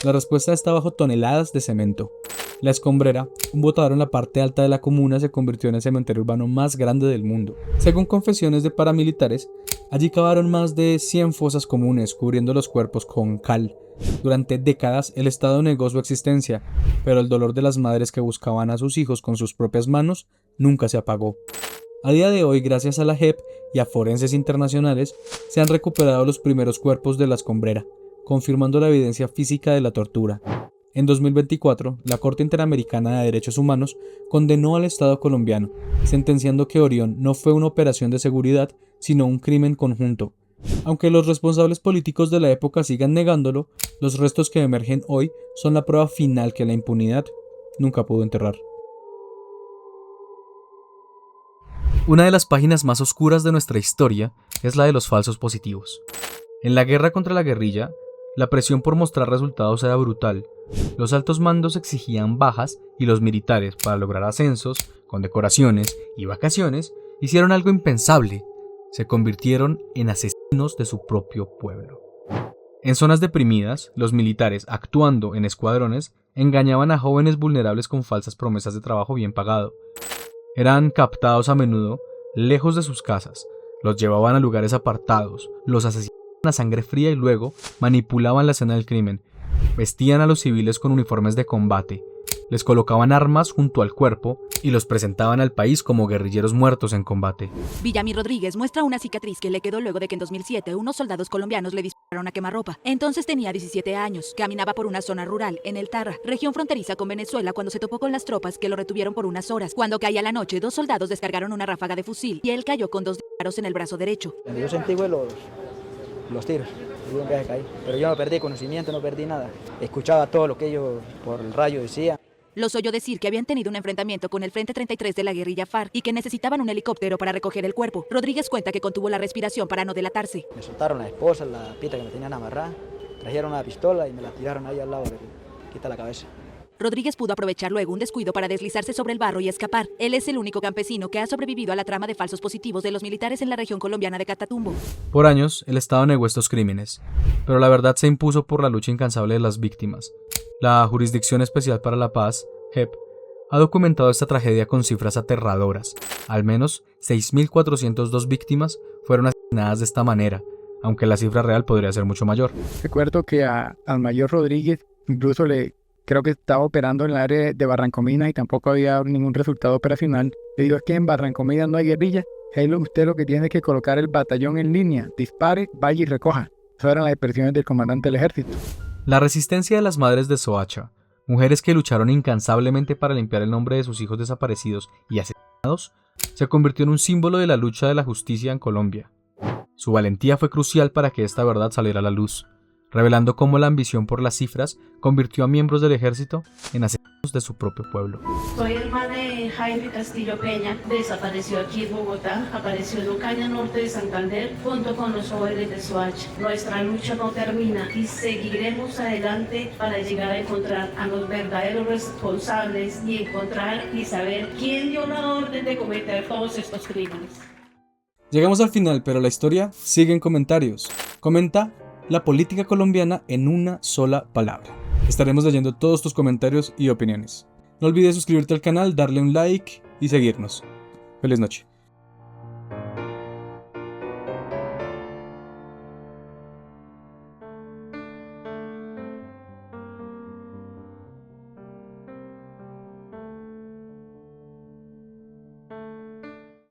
La respuesta está bajo toneladas de cemento. La Escombrera, un botadero en la parte alta de la comuna, se convirtió en el cementerio urbano más grande del mundo. Según confesiones de paramilitares, allí cavaron más de 100 fosas comunes cubriendo los cuerpos con cal. Durante décadas el Estado negó su existencia, pero el dolor de las madres que buscaban a sus hijos con sus propias manos nunca se apagó. A día de hoy, gracias a la JEP y a forenses internacionales, se han recuperado los primeros cuerpos de la Escombrera, confirmando la evidencia física de la tortura. En 2024, la Corte Interamericana de Derechos Humanos condenó al Estado colombiano, sentenciando que Orión no fue una operación de seguridad, sino un crimen conjunto. Aunque los responsables políticos de la época sigan negándolo, los restos que emergen hoy son la prueba final que la impunidad nunca pudo enterrar. Una de las páginas más oscuras de nuestra historia es la de los falsos positivos. En la guerra contra la guerrilla, la presión por mostrar resultados era brutal. Los altos mandos exigían bajas y los militares, para lograr ascensos, condecoraciones y vacaciones, hicieron algo impensable: se convirtieron en asesinos de su propio pueblo. En zonas deprimidas, los militares, actuando en escuadrones, engañaban a jóvenes vulnerables con falsas promesas de trabajo bien pagado. Eran captados a menudo lejos de sus casas, los llevaban a lugares apartados, los asesinaban a sangre fría y luego manipulaban la escena del crimen. Vestían a los civiles con uniformes de combate, les colocaban armas junto al cuerpo y los presentaban al país como guerrilleros muertos en combate. Villamil Rodríguez muestra una cicatriz que le quedó luego de que en 2007 unos soldados colombianos le dispararon a quemarropa. Entonces tenía 17 años, caminaba por una zona rural en el Tarra, región fronteriza con Venezuela, cuando se topó con las tropas que lo retuvieron por unas horas. Cuando caía la noche, 2 soldados descargaron una ráfaga de fusil y él cayó con 2 disparos en el brazo derecho. Yo sentí los tiros, pero yo no perdí conocimiento, no perdí nada. Escuchaba todo lo que ellos por el radio decían. Los oyó decir que habían tenido un enfrentamiento con el Frente 33 de la guerrilla FARC y que necesitaban un helicóptero para recoger el cuerpo. Rodríguez cuenta que contuvo la respiración para no delatarse. Me soltaron la esposa, la pita que me tenían amarrada, trajeron una pistola y me la tiraron ahí al lado, quita la cabeza. Rodríguez pudo aprovechar luego un descuido para deslizarse sobre el barro y escapar. Él es el único campesino que ha sobrevivido a la trama de falsos positivos de los militares en la región colombiana de Catatumbo. Por años, el Estado negó estos crímenes, pero la verdad se impuso por la lucha incansable de las víctimas. La Jurisdicción Especial para la Paz, JEP, ha documentado esta tragedia con cifras aterradoras. Al menos 6.402 víctimas fueron asesinadas de esta manera, aunque la cifra real podría ser mucho mayor. Recuerdo que al mayor Rodríguez incluso creo que estaba operando en el área de Barrancomina y tampoco había dado ningún resultado operacional. Le digo, es que en Barrancomina no hay guerrilla. Ahí usted lo que tiene es que colocar el batallón en línea, dispare, vaya y recoja. Esas eran las expresiones del comandante del ejército. La resistencia de las madres de Soacha, mujeres que lucharon incansablemente para limpiar el nombre de sus hijos desaparecidos y asesinados, se convirtió en un símbolo de la lucha de la justicia en Colombia. Su valentía fue crucial para que esta verdad saliera a la luz, revelando cómo la ambición por las cifras convirtió a miembros del ejército en asesinos de su propio pueblo. Soy hermana de Jaime Castillo Peña, desapareció aquí en Bogotá, apareció en Ocaña Norte de Santander junto con los jóvenes de Soacha. Nuestra lucha no termina y seguiremos adelante para llegar a encontrar a los verdaderos responsables y encontrar y saber quién dio la orden de cometer todos estos crímenes. Llegamos al final, pero la historia sigue en comentarios. Comenta la política colombiana en una sola palabra. Estaremos leyendo todos tus comentarios y opiniones. No olvides suscribirte al canal, darle un like y seguirnos. Feliz noche.